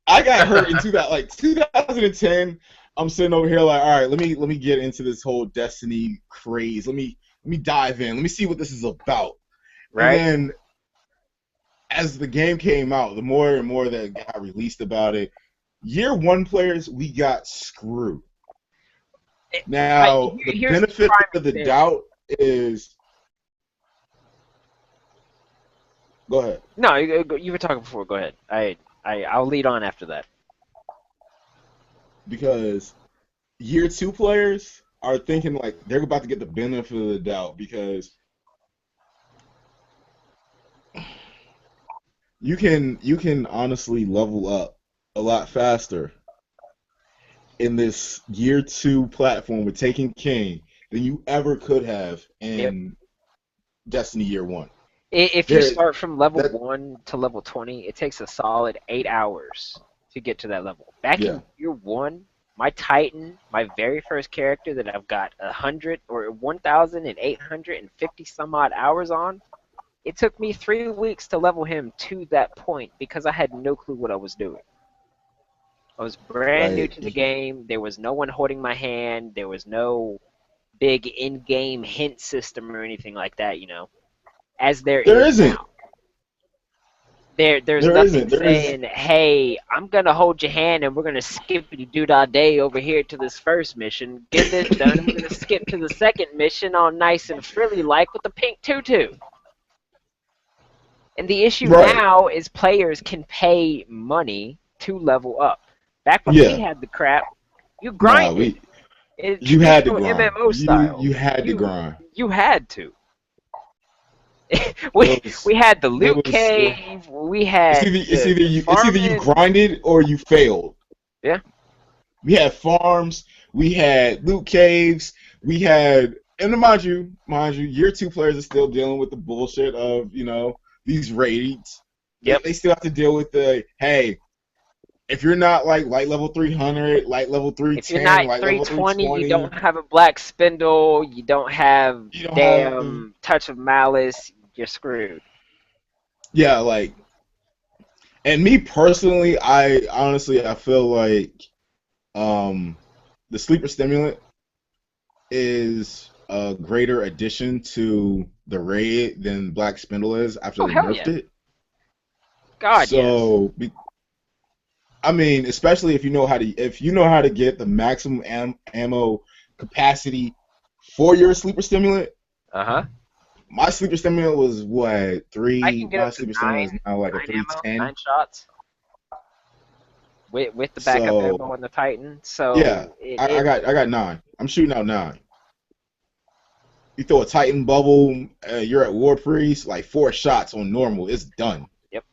C: I got hurt in 2010. I'm sitting over here like, all right, let me get into this whole Destiny craze. Let me dive in. Let me see what this is about. And
A: Right?
C: then as the game came out, the more and more that got released about it, year one players we got screwed. Now the
A: Here's the
C: benefit
A: prime
C: of the
A: example.
C: doubt is go ahead.
A: No, you were talking before. Go ahead. I'll lead on after that.
C: Because year two players are thinking like they're about to get the benefit of the doubt because you can honestly level up a lot faster in this year two platform with Taken King than you ever could have
A: Yep.
C: in Destiny year one.
A: If you
C: There
A: start from level
C: that
A: 1 to level 20, it takes a solid 8 hours to get to that level. Back
C: yeah.
A: in year 1, my Titan, my very first character that I've got 100 or 1,850 some odd hours on, It took me 3 weeks to level him to that point because I had no clue what I was doing. I was brand new
C: Like
A: to the game. There was no one holding my hand. There was no big in-game hint system or anything like that, as there
C: there
A: is
C: isn't.
A: now. There's
C: There
A: nothing
C: isn't. There is.
A: saying, "Hey, I'm gonna hold your hand and we're gonna skippity doo dah day over here to this first mission. Get this done, and we're gonna skip to the second mission all nice and frilly like with the pink tutu." And the issue
C: Right.
A: now is players can pay money to level up. Back when we
C: Yeah.
A: had the crap, you
C: Nah.
A: grinded. In
C: You had to
A: traditional
C: grind.
A: MMO style,
C: You had to
A: you
C: grind.
A: you had to.
C: It
A: We
C: was.
A: had the
C: It
A: loot
C: was.
A: cave. We
C: It's
A: had
C: either
A: the
C: it's either you
A: farming.
C: grinded or you failed.
A: Yeah.
C: We had farms, we had loot caves, we had, and mind you, year two players are still dealing with the bullshit of these raids. They
A: Yep.
C: they still have to deal with the hey, if you're not like light level 300, light level
A: If you're
C: 310,
A: not
C: light level
A: 320, you
C: 320,
A: don't have a black spindle. You don't have
C: you don't have
A: damn touch of malice. You're screwed.
C: yeah like. And me personally, I feel like um the sleeper stimulant is a greater addition to the raid than Black Spindle is after
A: Oh
C: they
A: hell
C: nerfed
A: yeah.
C: it.
A: God yes.
C: So, I mean, especially if you know how to get the maximum ammo capacity for your sleeper stimulant.
A: Uh huh.
C: My sleeper stimulant was what
A: I can
C: three?
A: get
C: My
A: up to
C: sleeper stimulant is now like a
A: nine ammo,
C: 310.
A: 9 shots with the backup
C: So
A: ammo and the Titan.
C: yeah,
A: So
C: I got 9. I'm shooting out 9. You throw a Titan bubble, you're at War Priest, like 4 shots on normal, it's done.
A: yep.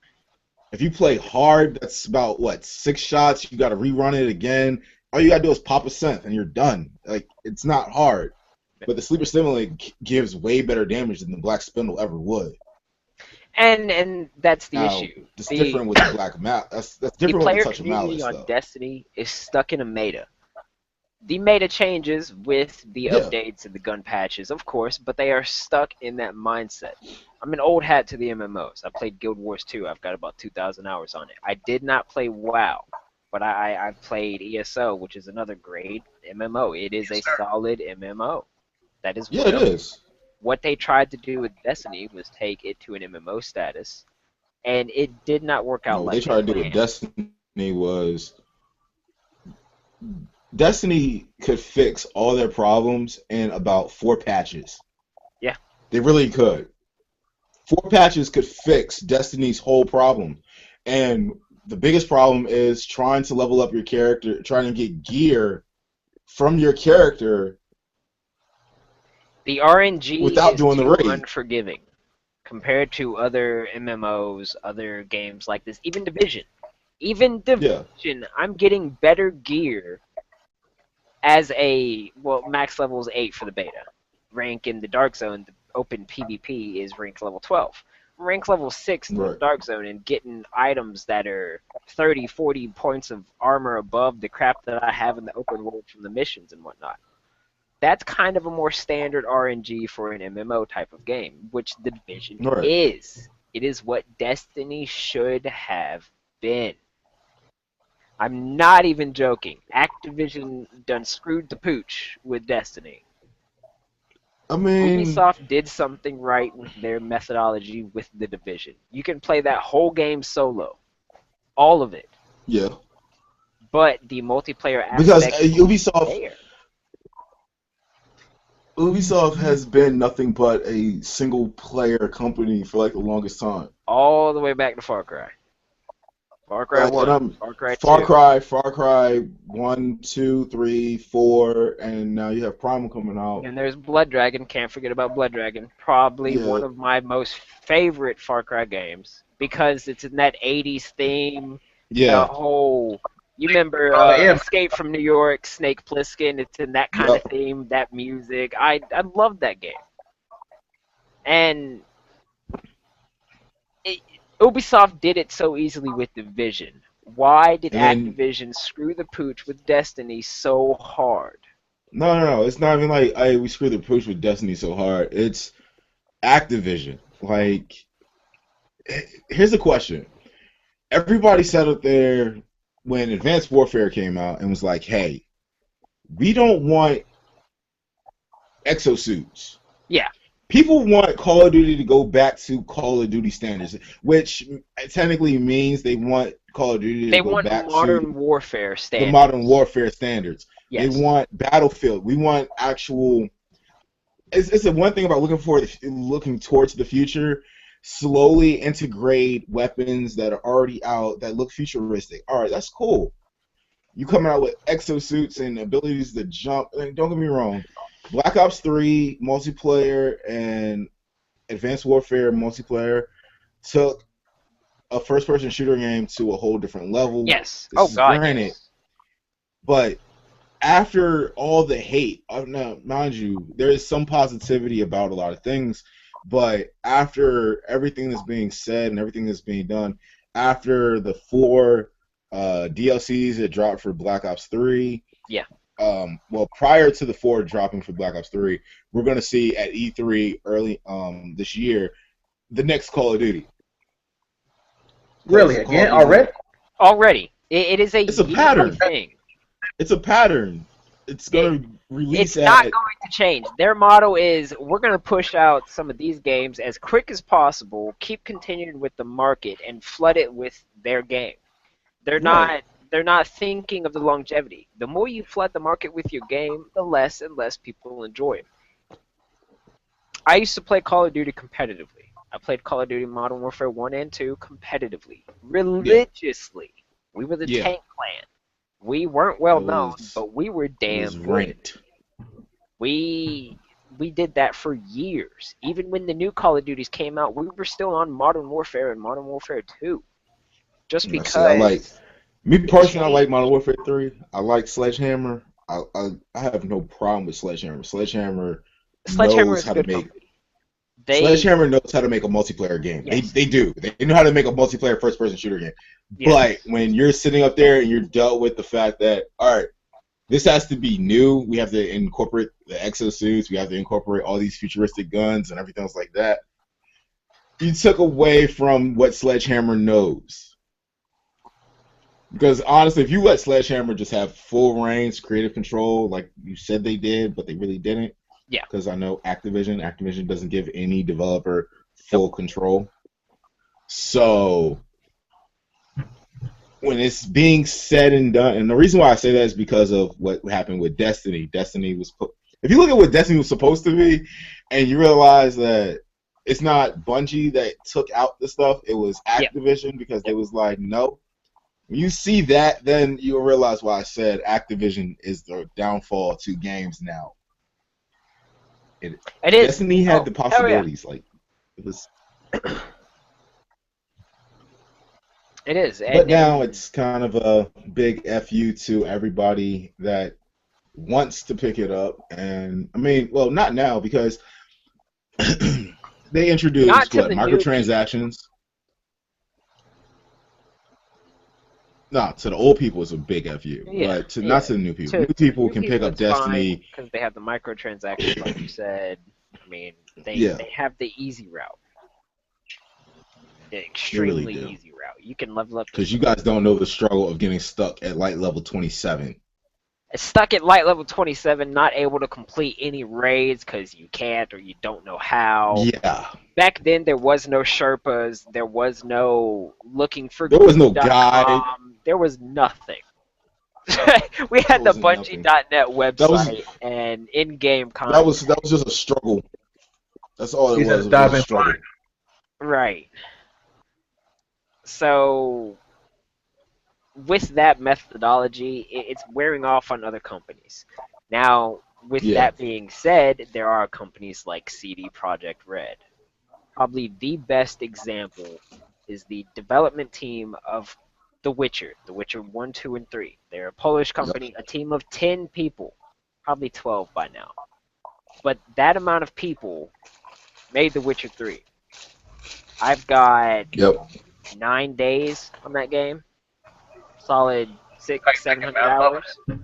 C: If you play hard, that's about what 6 shots. You got to rerun it again. All you gotta do is pop a synth and you're done. Like it's not hard. But the sleeper stimulant gives way better damage than the black spindle ever would.
A: And that's the
C: Now
A: issue.
C: it's
A: The
C: different with the black mal. That's
A: the
C: different with the
A: player
C: touch of
A: community
C: malice
A: on
C: though.
A: Destiny is stuck in a meta. The meta changes with the
C: Yeah,
A: updates and the gun patches, of course, but they are stuck in that mindset. I'm an old hat to the MMOs. I played Guild Wars 2. I've got about 2,000 hours on it. I did not play WoW, but I've played ESO, which is another great MMO. It is
B: Yes,
A: a
B: sir.
A: solid MMO. That is
C: yeah, it
A: well.
C: is.
A: What they tried to do with Destiny was take it to an MMO status, and it did not work
C: No,
A: out
C: what they
A: like they
C: tried to do with
A: planned.
C: Destiny was Destiny could fix all their problems in about 4 patches.
A: Yeah.
C: They really could. 4 patches could fix Destiny's whole problem. And the biggest problem is trying to level up your character, trying to get gear from your character
A: The RNG
C: without
A: is
C: doing the
A: too
C: raid.
A: unforgiving compared to other MMOs, other games like this, even Division. Even
C: Yeah,
A: Division, I'm getting better gear as max level is 8 for the beta. Rank in the Dark Zone, the open PvP is rank level 12. Rank level 6 in the
C: right.
A: Dark Zone and getting items that are 30, 40 points of armor above the crap that I have in the open world from the missions and whatnot. That's kind of a more standard RNG for an MMO type of game, which the Division
C: Right.
A: is. It is what Destiny should have been. I'm not even joking. Activision done screwed the pooch with Destiny.
C: I mean,
A: Ubisoft did something right with their methodology with the Division. You can play that whole game solo, all of it,
C: yeah.
A: but the multiplayer
C: Because
A: aspect isn't
C: Ubisoft
A: there.
C: Ubisoft has been nothing but a single player company for like the longest time.
A: All the way back to Far Cry. Far Cry
C: Like, and
A: 1,
C: I'm
A: Far Cry 2.
C: Far Cry 1, 2, 3, 4, and now you have Primal coming out.
A: And there's Blood Dragon. Can't forget about Blood Dragon. Probably
C: Yeah,
A: one of my most favorite Far Cry games because it's in that 80s theme. The
C: yeah,
A: whole. You remember
B: Yeah,
A: Escape from New York, Snake Plissken? It's in that kind of
C: yep.
A: theme, that music. I love that game. And it, Ubisoft did it so easily with Division. Why did
C: And then
A: Activision screw the pooch with Destiny so hard?
C: no, it's not even like we screwed the push with Destiny so hard. It's Activision. Like, here's the question. Everybody sat up there when Advanced Warfare came out and was like, hey, we don't want exosuits.
A: Yeah,
C: People want Call of Duty to go back to Call of Duty standards, which technically means they want Call of Duty to
A: they
C: go
A: want
C: back
A: modern
C: to
A: warfare
C: the
A: standards.
C: Modern Warfare standards. They
A: Yes.
C: want Battlefield. We want actual. It's the one thing about looking towards the future. Slowly integrate weapons that are already out that look futuristic. All right, that's cool. You coming out with exosuits and abilities to jump. And don't get me wrong, Black Ops 3 multiplayer and Advanced Warfare multiplayer took a first-person shooter game to a whole different level.
A: Yes.
C: This
A: Oh
C: is
A: God,
C: granted,
A: yes.
C: but after all the hate, now mind you, there is some positivity about a lot of things, but after everything that's being said and everything that's being done, after the 4 DLCs that dropped for Black Ops 3,
A: Yeah.
C: well, prior to the 4 dropping for Black Ops 3, we're going to see at E3 early this year the next Call of Duty.
B: Really? Again? Already?
A: Already, it is a
C: It's a
A: yearly
C: pattern.
A: thing.
C: It's a pattern. It's going to release
A: It's not
C: at
A: going to change. Their motto is we're going to push out some of these games as quick as possible, keep continuing with the market, and flood it with their game. They're
C: Right.
A: not they're not thinking of the longevity. The more you flood the market with your game, the less and less people enjoy it. I used to play Call of Duty competitively. I played Call of Duty Modern Warfare 1 and 2 competitively, religiously. We were the
C: Yeah.
A: Tank Clan. We weren't well
C: It
A: known,
C: was
A: but we were
C: it
A: damn
C: was
A: good.
C: ranked.
A: We we did that for years. Even when the new Call of Duties came out, we were still on Modern Warfare and Modern Warfare 2. Just
C: I see. I like
A: because
C: me
A: it
C: personally. I like
A: changed.
C: Modern Warfare 3. I like Sledgehammer. I have no problem with Sledgehammer. Sledgehammer
A: Sledgehammer
C: knows
A: is a
C: how to
A: good
C: make
A: company. They
C: Sledgehammer knows how to make a multiplayer game.
A: yes,
C: They do. They know how to make a multiplayer first person shooter game. But
A: yes,
C: when you're sitting up there and you're dealt with the fact that, all right, this has to be new. We have to incorporate the exosuits. We have to incorporate all these futuristic guns and everything else like that. You took away from what Sledgehammer knows. Because honestly, if you let Sledgehammer just have full reigns, creative control, like you said they did, but they really didn't,
A: yeah,
C: because I know Activision doesn't give any developer
A: nope,
C: full control. So when it's being said and done, and the reason why I say that is because of what happened with Destiny. If you look at what Destiny was supposed to be, and you realize that it's not Bungie that took out the stuff, it was
A: yeah,
C: Activision because they
A: yep.
C: was like, no. When you see that, then you'll realize why I said Activision is the downfall to games now.
A: It is.
C: Destiny had
A: Oh,
C: the
A: hell yeah,
C: possibilities, like it was,
A: it is.
C: but
A: And
C: now it's kind of a big fu to everybody that wants to pick it up. And I mean, well, not now because they
A: not
C: introduced
A: to
C: what
A: the new people.
C: microtransactions. No, to the old people it's a big fu,
A: Yeah,
C: but to not
A: yeah.
C: to the new people. New
A: To the
C: people
A: new
C: can pick
A: people,
C: up
A: it's fine
C: Destiny.
A: because they have the microtransactions, like you said. I mean, they
C: Yeah,
A: they have the easy route, the
C: they really
A: extremely
C: do.
A: easy route. You can level up to
C: Because you guys don't know the struggle of getting stuck at light level 27.
A: stuck at light level 27, not able to complete any raids because you can't or you don't know how.
C: Yeah,
A: Back then, there was no Sherpas, there was no looking for
C: there was no guide.
A: gear.com, there was nothing. We
C: There
A: had the
C: wasn't nothing.
A: Bungie.net
C: That was
A: website and in-game
C: that
A: content.
C: was that was just a struggle. That's all it
B: He
C: was.
B: says
C: It was just
B: dive
C: a
B: in
C: struggle.
B: blind.
A: Right. So with that methodology, it's wearing off on other companies. Now, with
C: Yeah.
A: that being said, there are companies like CD Projekt Red. Probably the best example is the development team of The Witcher 1, 2, and 3. They're a Polish
C: Yep.
A: company, a team of 10 people, probably 12 by now. But that amount of people made The Witcher 3. I've got
C: Yep.
A: 9 days on that game, solid
B: Like
A: six, seven
B: thinking
A: hundred
B: math of
A: hours.
B: it.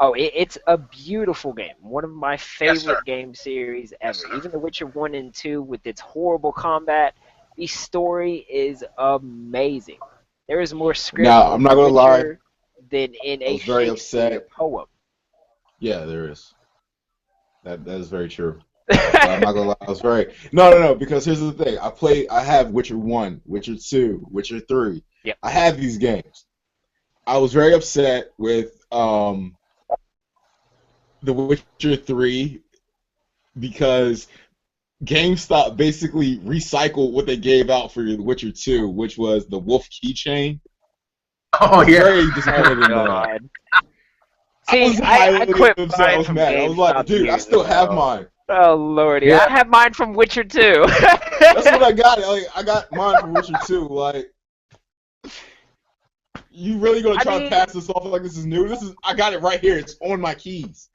A: Oh, it's a beautiful game. One of my
B: Yes, sir.
A: favorite game series
B: Yes,
A: ever.
B: sir.
A: Even The Witcher 1 and 2 with its horrible combat, the story is amazing. There is more script
C: Now, I'm
A: in
C: not
A: The
C: gonna lie,
A: Witcher than in
C: I
A: a
C: was very
A: Shakespeare
C: upset.
A: poem.
C: Yeah, there is. That is very true. But I'm not gonna lie, I was very no, because here's the thing. I have Witcher 1, Witcher 2, Witcher 3.
A: Yep.
C: I have these games. I was very upset with The Witcher 3 because GameStop basically recycled what they gave out for The Witcher 2, which was the Wolf keychain. I
B: Oh
C: was
B: yeah.
C: very
A: Oh
C: disappointed in that.
A: God.
C: I
A: See,
C: was
A: I
C: highly
A: quit
C: upset. I
A: buying
C: was
A: from
C: mad. I was like,
A: GameStop
C: dude, I
A: years
C: still have
A: ago.
C: mine.
A: Oh lordy,
B: Yeah.
A: I have mine from Witcher 2.
C: That's what I got. Like, I got mine from Witcher 2. Like, you really gonna
A: I
C: try to
A: mean,
C: pass this off like this is new? I got it right here. It's on my keys.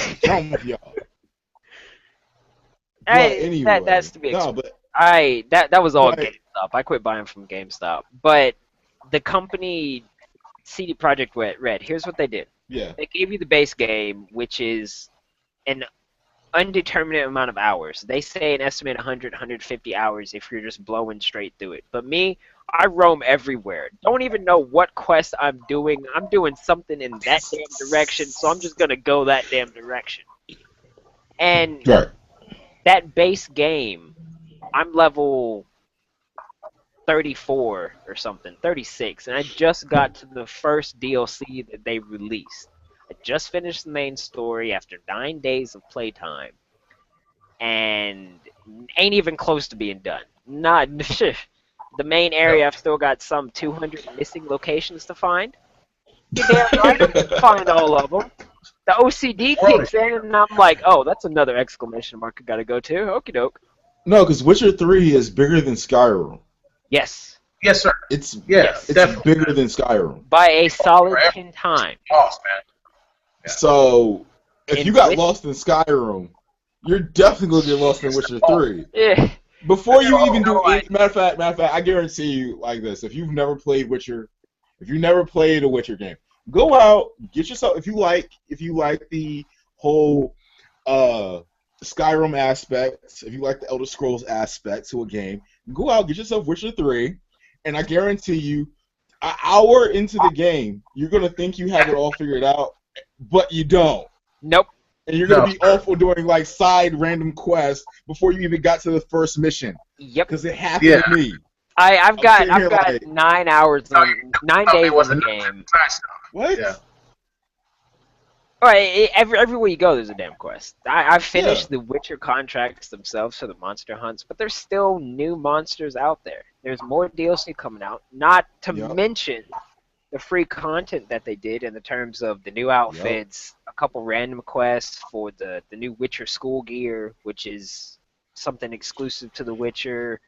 C: What's wrong with y'all? But
A: that's
C: anyway,
A: to be
C: no,
A: expected. That was all
C: but
A: GameStop. I quit buying from GameStop. But the company CD Projekt Red, here's what they did.
C: yeah,
A: They gave you the base game, which is an undeterminate amount of hours. They say an estimate 100, 150 hours if you're just blowing straight through it. But me, I roam everywhere. Don't even know what quest I'm doing. I'm doing something in that damn direction, so I'm just gonna go that damn direction. And
C: right.
A: that base game, I'm level 34 or something, 36, and I just got to the first DLC that they released. I just finished the main story after 9 days of playtime, and ain't even close to being done. Not the main area. I've still got some 200 missing locations to find. You damn right, I'm gonna find all of them. The OCD
B: World is
A: kicks in, and I'm like, oh, that's another exclamation mark I gotta go to. Okie doke.
C: No, because Witcher 3 is bigger than Skyrim.
A: Yes,
B: Yes, sir.
C: It's
B: Yeah,
A: yes,
C: it's
B: definitely.
C: bigger than Skyrim.
A: by a solid
B: Forever
A: 10 times.
B: lost, man. Yeah.
C: So if you
A: In
C: got
A: which,
C: lost in Skyrim, you're definitely gonna get lost in Witcher
B: Oh,
C: 3.
A: eh,
C: Before you
B: oh,
C: even do
B: no,
C: any matter of fact, I guarantee you like this: if you've never played Witcher, if you never played a Witcher game, go out, get yourself if you like the whole uh Skyrim aspects, if you like the Elder Scrolls aspect to a game, go out, get yourself Witcher 3, and I guarantee you, an hour into the game, you're gonna think you have it all figured out, but you don't.
A: nope.
C: And you're gonna
B: no,
C: be
B: sir.
C: awful doing like side random quests before you even got to the first mission.
A: Yep.
C: Because it happened
B: Yeah.
C: to me.
A: I've
C: I'm
A: got
C: sitting here
A: 9 hours
B: No,
A: on nine
B: no, it
A: days in the
B: wasn't
A: game.
B: side stuff.
C: what?
B: Yeah.
A: All right, everywhere you go, there's a damn quest. I've
C: Yeah.
A: finished the Witcher contracts themselves for the monster hunts, but there's still new monsters out there. There's more DLC coming out. Not to
C: Yep.
A: mention the free content that they did in the terms of the new
C: Yep.
A: outfits, a couple random quests for the new Witcher school gear, which is something exclusive to the Witcher.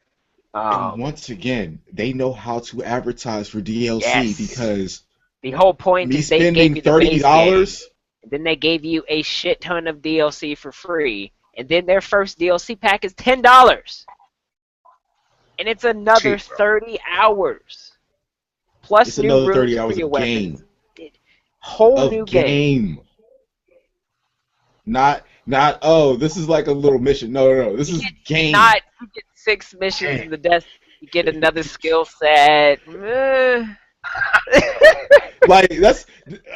C: And
A: Um,
C: once again, they know how to advertise for DLC
A: yes.
C: because
A: The whole point
C: me
A: is they gave
C: spending
A: you the base game,
C: $30.
A: and then they gave you a shit ton of DLC for free, and then their first DLC pack is $10, and it's another
B: Cheap, bro.
A: 30 hours plus
C: It's
A: new
C: another
A: rooms
C: 30
A: for
C: hours
A: your
C: of
A: weapons.
C: game.
A: Whole
C: Of
A: new game.
C: game. Not oh, this is like a little mission. No. This
A: You
C: is
A: get
C: game.
A: not you get 6 missions
B: Dang.
A: in the desk. You get another skill set.
C: Like that's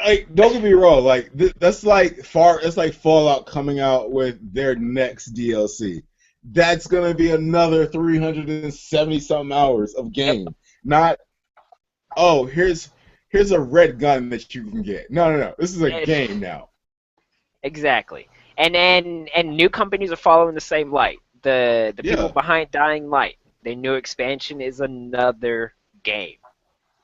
C: like don't get me wrong, like that's like that's like Fallout coming out with their next DLC. That's gonna be another 370 something hours of
A: Yep,
C: game. Not oh here's a red gun that you can get. No. This is a game now.
A: exactly. And new companies are following the same light. The people
C: Yeah,
A: behind Dying Light, their new expansion is another game.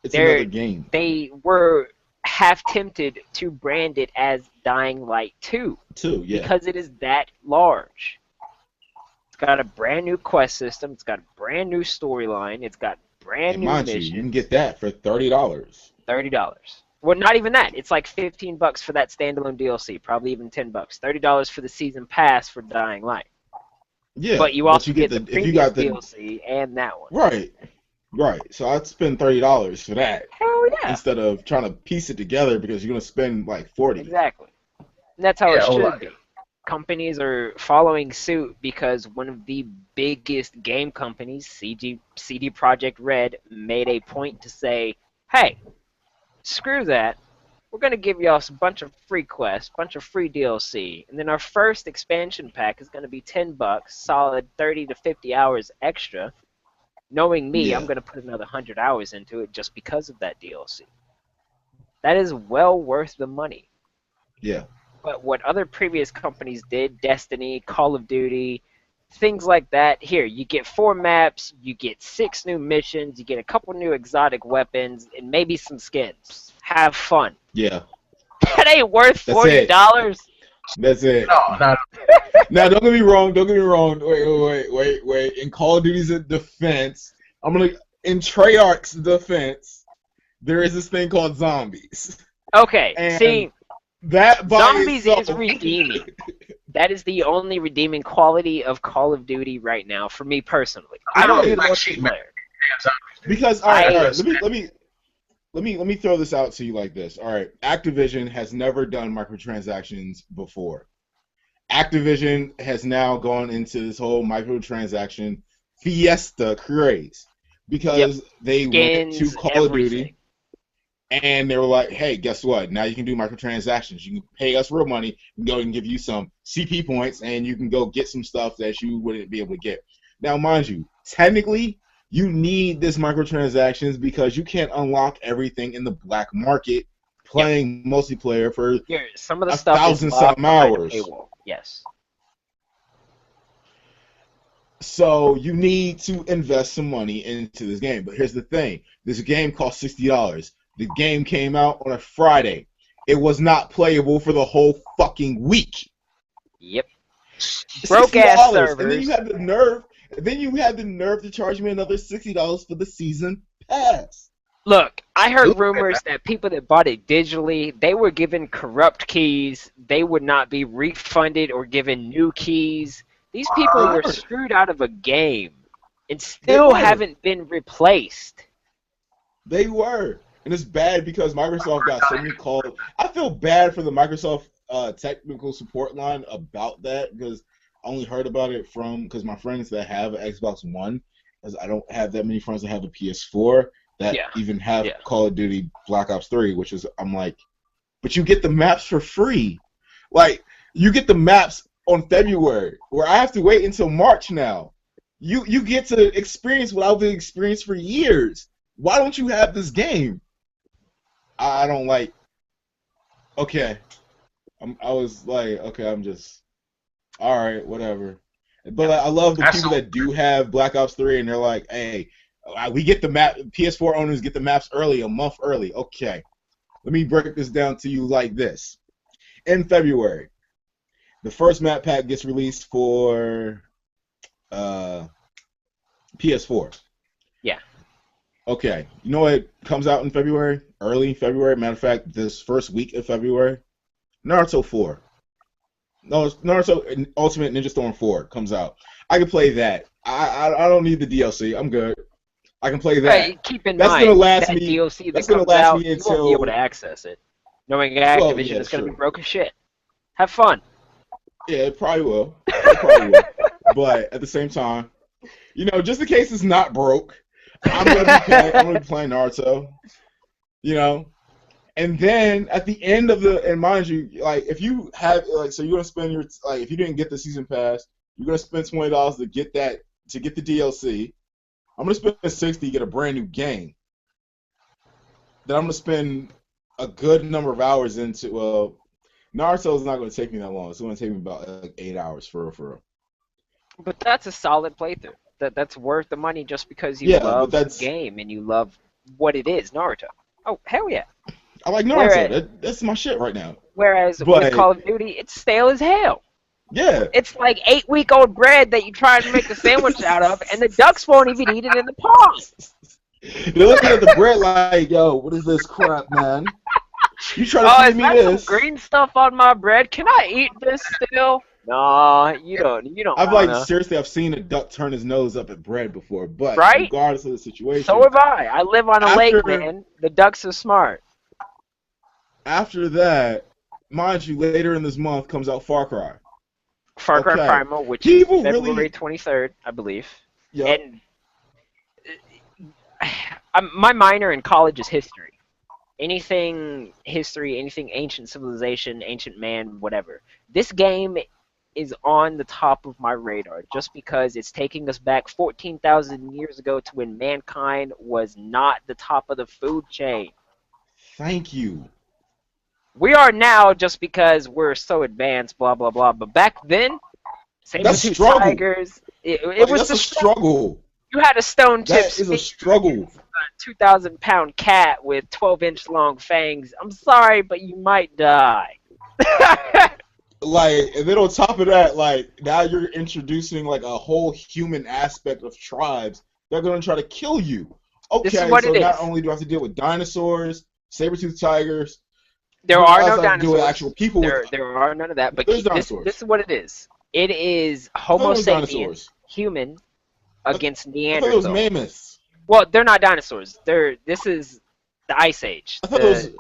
C: it's another
A: They're
C: game
A: they were half tempted to brand it as Dying Light 2
C: too. Yeah,
A: because it is that large. It's got a brand new quest system, it's got a brand new storyline, it's got brand
C: and
A: new
C: mind you can
A: missions.
C: get that for $30.
A: $30. Well, not even that. It's like $15 for that standalone DLC, probably even $10. $30 for the season pass for Dying Light.
C: Yeah,
A: But you
C: but
A: also
C: you get
A: get
C: the
A: the
C: if you
A: previous
C: got the
A: DLC and that one.
C: right. Right. So I'd spend $30 for that
A: Hell yeah.
C: instead of trying to piece it together because you're gonna spend like 40.
A: Exactly. And that's how it
B: Yeah, hold on.
A: should be. Companies are following suit because one of the biggest game companies, CD Projekt Red, made a point to say, hey, screw that. We're going to give y'all a bunch of free quests, bunch of free DLC, and then our first expansion pack is going to be $10, solid 30 to 50 hours extra. Knowing me, I'm
C: Yeah.
A: going to put another 100 hours into it just because of that DLC. That is well worth the money.
C: Yeah.
A: But what other previous companies did, Destiny, Call of Duty, things like that, here, you get 4 maps, you get 6 new missions, you get a couple new exotic weapons, and maybe some skins. Have fun.
C: Yeah.
A: That ain't worth
C: That's
A: $40.
C: it. That's it.
B: No, not
C: Now, don't get me wrong. Don't get me wrong. Wait. In Call of Duty's defense, in Treyarch's defense, there is this thing called zombies,
A: Okay,
C: and
A: see,
C: that by
A: zombies
C: itself,
A: is redeeming. That is the only redeeming quality of Call of Duty right now for me personally. I don't
C: It
A: do the
C: is.
B: cheap, man.
A: multiplayer.
C: Because
A: I
C: all right. Let me throw this out to you like this. All right, Activision has never done microtransactions before. Activision has now gone into this whole microtransaction fiesta craze
A: Yep,
C: because they went to
A: skins,
C: Call of
A: everything.
C: Duty and they were like, "Hey, guess what? Now you can do microtransactions. You can pay us real money and go and give you some CP points, and you can go get some stuff that you wouldn't be able to get." Now, mind you, technically, you need this microtransactions because you can't unlock everything in the black market
A: Yep.
C: playing multiplayer for
A: Here, some of the
C: a
A: stuff is
C: thousand
A: locked
C: some
A: behind a
C: hours.
A: paywall. Yes.
C: So you need to invest some money into this game. But here's the thing: this game cost $60. The game came out on a Friday. It was not playable for the whole fucking week.
A: Yep. Broke
C: sixty
A: ass
C: dollars, and then you
A: servers.
C: had the nerve. Then you had the nerve to charge me another $60 for the season pass.
A: Look, I heard
B: stupid,
A: rumors that people that bought it digitally, they were given corrupt keys. They would not be refunded or given new keys. These people
C: They
A: were
C: were.
A: screwed out of a game and
C: They
A: still
C: were.
A: haven't been replaced.
C: They were. And it's bad because Microsoft got so many calls. I feel bad for the Microsoft technical support line about that because I only heard about it from because my friends that have an Xbox One, because I don't have that many friends that have a PS4 that
A: Yeah,
C: even have
A: yeah.
C: Call of Duty Black Ops 3, which is I'm like, but you get the maps for free. Like you get the maps on February, where I have to wait until March now. You get to experience what I've experienced for years. Why don't you have this game? I don't like. Okay, I was like, okay, I'm just all right, whatever. But like, I love the
B: that's
C: people that do have Black Ops 3, and they're like, hey, we get the map. PS4 owners get the maps early, a month early. Okay, let me break this down to you like this. In February, the first map pack gets released for uh, PS4.
A: Yeah.
C: Okay, you know what comes out in February? Early February. Matter of fact, this first week of February, Naruto 4. No, Naruto Ultimate Ninja Storm 4 comes out. I can play that. I don't need the DLC. I'm good. I can play that.
A: Hey, keep in
C: That's gonna
A: mind
C: last
A: that
C: me.
A: DLC that
C: That's gonna
A: comes
C: last
A: out,
C: me
A: you won't be able to
C: until.
A: access it. Knowing
C: Well,
A: Activision
C: yeah,
A: is going to be
C: sure.
A: broke as shit. Have fun.
C: Yeah, it probably will. It probably will. But at the same time, just in case it's not broke, I'm gonna be playing. I'm gonna be playing Naruto. You know, And then at the end of and mind you, like if you have so you're gonna spend if you didn't get the season pass, you're gonna spend $20 to get the DLC. I'm gonna spend 60 to get a brand new game. Then I'm gonna spend a good number of hours into Naruto is not gonna take me that long. It's gonna take me about like 8 hours for real.
A: But that's a solid playthrough. That's worth the money just because you
C: Yeah, but
A: love the
C: that's
A: game and you love what it is, Naruto. Oh, hell yeah.
C: I like Naruto.
A: Whereas,
C: That's my shit right now.
A: whereas with
C: But
A: Call of Duty, it's stale as hell.
C: yeah.
A: It's like 8-week-old bread that you try to make a sandwich out of, and the ducks won't even eat it in the pond.
C: They're looking at the bread like, yo, what is this crap, man? You try to
A: Oh,
C: feed
A: is
C: me
A: that some
C: this.
A: green stuff on my bread? Can I eat this still? No, you don't. You don't
C: I've like
A: wanna.
C: seriously, I've seen a duck turn his nose up at bread before, but
A: Right?
C: regardless of the
A: So
C: situation,
A: have I. I live on a lake,
C: after
A: man. The ducks are smart.
C: after that, mind you, later in this month comes out Far Cry.
A: Far Cry
C: Okay,
A: Primal, which is
C: people
A: February
C: really,
A: 23rd, I believe.
C: yep.
A: And my minor in college is history. Anything history, anything ancient civilization, ancient man, whatever. This game is on the top of my radar just because it's taking us back 14,000 years ago to when mankind was not the top of the food chain.
C: Thank you.
A: We are now just because we're so advanced, blah, blah, blah. But back then,
C: That's
A: saber-tooth
C: struggle.
A: tigers, it
C: Like
A: was
C: that's
A: the
C: a
A: struggle.
C: struggle.
A: You had a stone-tipped
C: That is a
A: spear,
C: struggle.
A: 2,000-pound cat with 12-inch long fangs. I'm sorry, but you might die.
C: Like, and then on top of that, like now you're introducing like a whole human aspect of tribes. They're gonna try to kill you.
A: This is
C: Okay,
A: what
C: so
A: it
C: not
A: is.
C: only do I have to deal with dinosaurs, saber-toothed tigers,
A: There
C: but I
A: are no
C: also have to deal with
A: dinosaurs.
C: actual people with.
A: There are none of that. But
C: There's
A: this
C: dinosaurs.
A: is what it is. It is
C: I thought
A: Homo
C: there was
A: sapiens,
C: dinosaurs.
A: human,
C: I,
A: against
C: I thought there was
A: Neanderthals.
C: mammoths.
A: Well, they're not dinosaurs. This is the Ice Age.
C: I thought those.
A: No,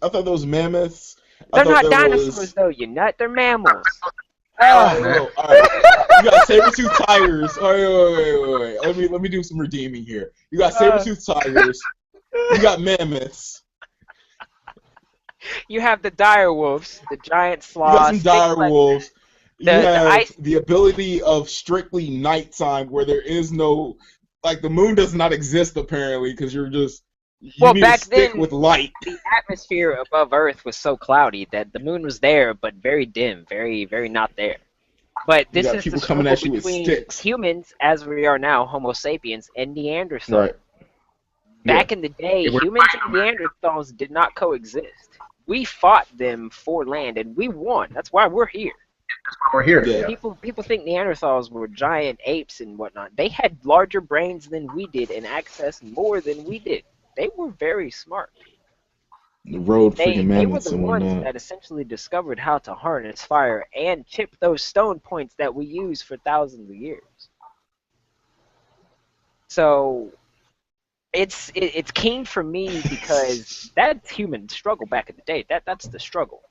C: I thought those mammoths. I
A: they're
C: thought
A: not
C: there
A: dinosaurs
C: was.
A: though. You nut. They're mammals.
C: All
B: Oh,
C: right,
B: man.
C: well, all right. You got saber-tooth tigers. All right, wait. Let me do some redeeming here. You got saber-tooth tigers. You got mammoths.
A: You have the dire wolves, the giant
C: You got some
A: sloths, big
C: dire wolves. You
A: the
C: have
A: ice.
C: the ability of strictly nighttime, where there is no, like the moon does not exist apparently, because you
A: Well,
C: need to
A: back
C: stick
A: then
C: with light.
A: the atmosphere above Earth was so cloudy that the moon was there, but very dim, very, very not there. But
C: You
A: this
C: got
A: is the
C: people coming
A: struggle
C: at you with
A: between
C: sticks.
A: humans, as we are now, Homo sapiens, and Neanderthals.
C: Right. Yeah.
A: Back in the day,
B: They were
A: humans
B: fighting
A: and
B: them.
A: Neanderthals did not coexist. We fought them for land, and we won. That's why we're here.
B: We're here.
C: Yeah.
B: Yeah.
A: People think Neanderthals were giant apes and whatnot. They had larger brains than we did and accessed more than we did. They were very smart.
C: The road freaking
A: They were
C: mammoths
A: the
C: and
A: ones
C: whatnot.
A: that essentially discovered how to harness fire and chip those stone points that we use for thousands of years. So it's keen for me because that's human struggle back in the day. That's the struggle.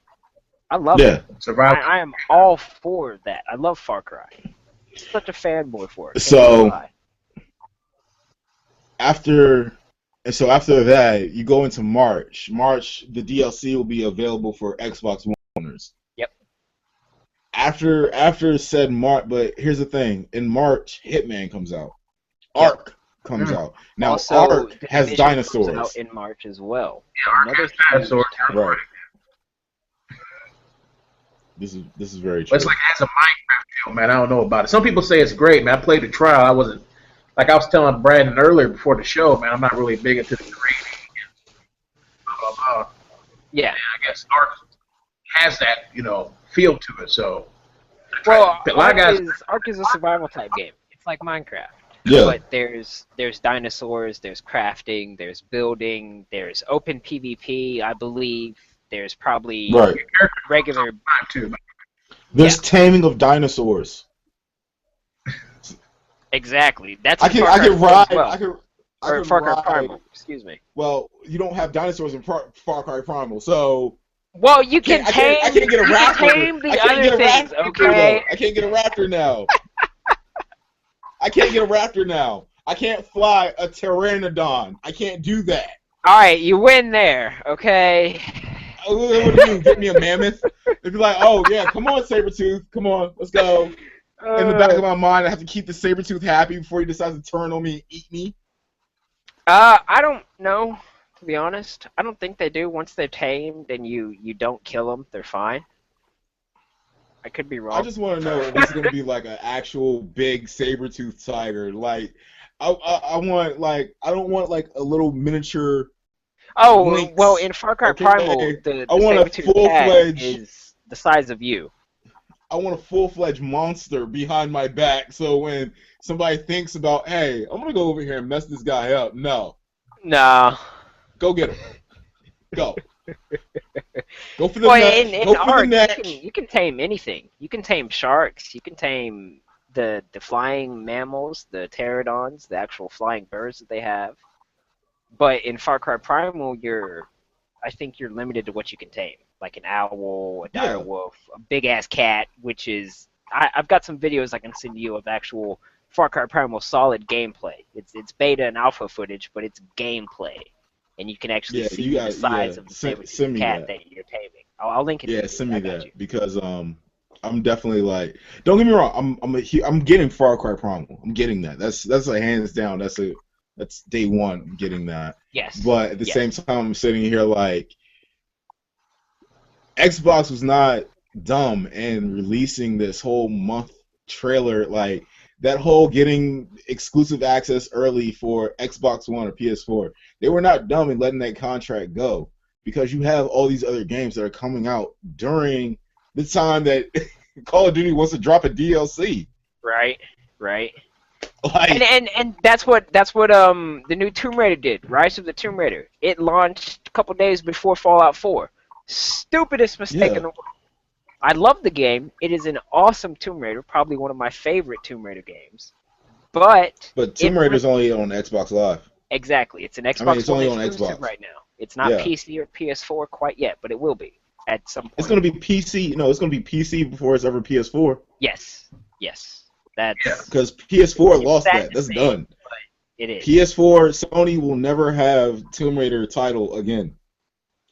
A: I love
C: Yeah.
A: it.
B: Survival.
A: I am all for that. I love Far Cry. Such a fanboy for it. Can't
C: So
A: even lie.
C: after after that, you go into March. March, the DLC will be available for Xbox One owners.
A: Yep.
C: After said March, but here's the thing: in March, Hitman comes out.
A: Yep.
C: Ark comes
B: Mm.
C: out. Now
A: Also,
C: Ark
A: The
C: has
A: Division comes
C: dinosaurs.
A: out in March as well.
B: Ark
A: Another
B: has
A: huge
B: dinosaurs.
A: title.
C: Right. This is very
B: But
C: true.
B: it's like it has a Minecraft feel, man. I don't know about it. Some people say it's great, man. I played the trial. I wasn't, like I was telling Brandon earlier before the show, man. I'm not really big into the grading and blah blah blah.
A: Yeah.
B: And I guess Ark has that, feel to it. So
A: Well,
B: a lot of guys.
A: Ark is a survival type game. It's like Minecraft.
C: Yeah.
A: But there's dinosaurs, there's crafting, there's building, there's open PvP, I believe. There's probably
C: Right.
A: regular.
B: Too.
C: There's taming of dinosaurs.
A: Exactly. That's
C: I
A: in
C: can
A: Far
C: I
A: Cry
C: can
A: 4
C: ride.
A: as well.
C: I can
A: Or Far Cry
C: ride.
A: Primal. Excuse me.
C: Well, you don't have dinosaurs in Far Cry Primal, so
A: Well, you can
C: I
A: tame.
C: can't get a
A: You
C: raptor.
A: can tame the
C: I can't
A: other
C: get a
A: things.
C: raptor
A: Okay.
C: though. I can't get a raptor now. I can't get a raptor now. I can't fly a pteranodon. I can't do that.
A: All right, you win there. Okay.
C: What do you do? Get me a mammoth? They'd be like, oh yeah, come on, Sabretooth, come on, let's go. In the back of my mind, I have to keep the Sabretooth happy before he decides to turn on me and eat me.
A: I don't know, to be honest. I don't think they do. Once they're tamed and you don't kill them, they're fine. I could be wrong.
C: I just want to know if this is going to be like an actual big saber-toothed tiger. Like, I want, like, I don't want, like, a little miniature
A: Oh,
C: lynx.
A: well, in Far Cry
C: Okay,
A: Primal, the
C: I want a
A: saber-toothed cat
C: full-fledged-
A: is the size of you.
C: I want a full-fledged monster behind my back, so when somebody thinks about, hey, I'm going to go over here and mess this guy up, no.
A: Nah.
C: Go get him. Go. Go for the
A: Well,
C: neck.
A: in
C: Go for the
A: Ark,
C: neck.
A: you can tame anything. You can tame sharks. You can tame the flying mammals, the pterodons, the actual flying birds that they have. But in Far Cry Primal, I think you're limited to what you can tame, like an owl, a dire
C: Yeah.
A: wolf, a big ass cat, which is I've got some videos I can send you of actual Far Cry Primal solid gameplay. It's beta and alpha footage, but it's gameplay, and you can actually
C: Yeah, you
A: see the
C: got
A: size of the
C: send
A: saber-toothed
C: me
A: cat
C: that.
A: that you're taming. I'll link it to
C: Yeah,
A: you, dude.
C: send
A: I
C: me
A: got you.
C: that because I'm definitely like don't get me wrong, I'm getting Far Cry Primal. I'm getting that. That's a hands down. That's day one. I'm getting that.
A: Yes,
C: But at the same
A: yes,
C: time, I'm sitting here like Xbox was not dumb in releasing this whole month trailer, like that whole getting exclusive access early for Xbox One or PS4. They were not dumb in letting that contract go because you have all these other games that are coming out during the time that Call of Duty wants to drop a DLC.
A: right, right. And
C: Like,
A: and and that's what the new Tomb Raider did. Rise of the Tomb Raider. It launched a couple days before Fallout 4. Stupidest mistake in
C: yeah,
A: the world. I love the game. It is an awesome Tomb Raider, probably one of my favorite Tomb Raider games. But
C: but
A: it
C: Tomb Raider's only on Xbox Live.
A: exactly. It's an
C: I mean,
A: Xbox
C: it's
A: One
C: only on
A: exclusive
C: Xbox.
A: right now. It's not
C: Yeah.
A: PC or PS4 quite yet, but it will be at some
C: It's
A: point.
C: gonna be PC. No, it's gonna be PC before it's ever PS4.
A: Yes. Yes.
B: Yeah.
C: Because PS4
A: It's
C: lost
A: sad
C: that.
A: to
C: That's
A: say,
C: done.
A: but it is.
C: PS4, Sony will never have Tomb Raider title again.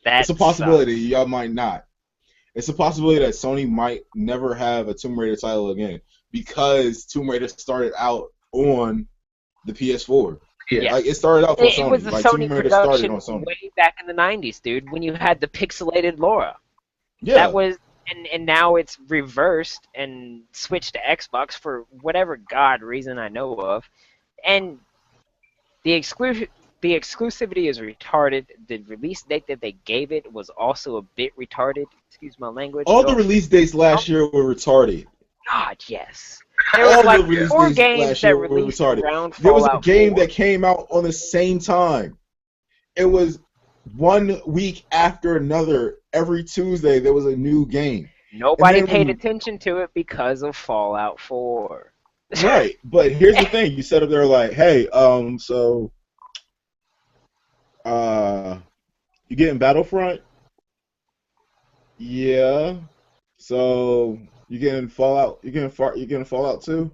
C: It's a
A: That
C: possibility.
A: sucks.
C: Y'all might not. It's a possibility that Sony might never have a Tomb Raider title again because Tomb Raider started out on the PS4.
B: Yeah.
C: Like it
A: Yes.
C: started out on
A: It was
C: Sony.
A: a
C: Like Tomb
A: Sony
C: Raider started
A: production
C: on Sony.
A: way back in the 90s, dude, when you had the pixelated Laura. That
C: Yeah.
A: was and now it's reversed and switched to Xbox for whatever god reason I know of. And the exclusivity is retarded. The release date that they gave it was also a bit retarded. Excuse my language.
C: All
A: No
C: the
A: offense.
C: release dates last year were retarded.
A: God, yes. There was
C: All
A: like
C: the release
A: four
C: dates
A: games
C: last year
A: that
C: were
A: released
C: retarded.
A: around
C: There was a
A: Fallout
C: game
A: 4.
C: that came out on the same time. It was 1 week after another. Every Tuesday there was a new game. And
A: Nobody
C: then
A: paid
C: when
A: attention to it because of Fallout 4.
C: right, but here's the thing: you set up there like, hey, so uh, you getting Battlefront? Yeah. So you getting Fallout? You getting Fallout 2?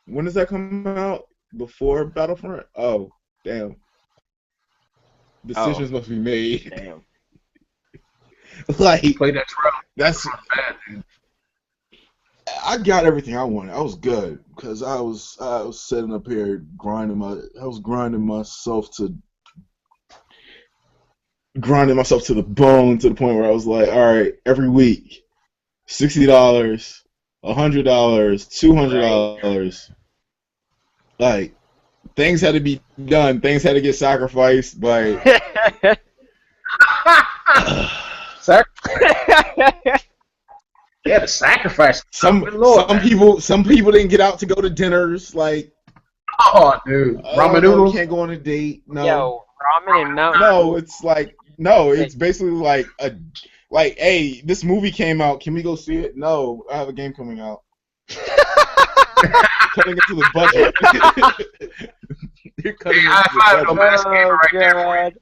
C: When does that come out? Before Battlefront? Oh, damn.
A: Oh,
C: Decisions must be made.
A: damn.
C: Like
B: Play that trial.
C: that's
B: Bad, dude.
C: I got everything I wanted. I was good because I was sitting up here grinding myself to the bone to the point where I was like, all right, every week, $60, $100, $200.
A: Right.
C: Like things had to be done. Things had to get sacrificed. But
B: Sac- yeah, the sacrifice. Good Lord, man.
C: some people didn't get out to go to dinners. Like,
B: Oh, dude.
C: oh
B: Ramen
C: no, we
B: noodles.
C: can't go on a date. No,
A: Yo, ramen and Mountain
C: no,
A: Dew.
C: it's like no, it's basically like, hey, this movie came out. Can we go see it? No, I have a game coming out. Cutting into the budget. You're cutting
B: Hey,
C: into
B: high five,
C: the
B: no,
C: budget.
B: best gamer
A: Oh
B: right there for you.
A: god.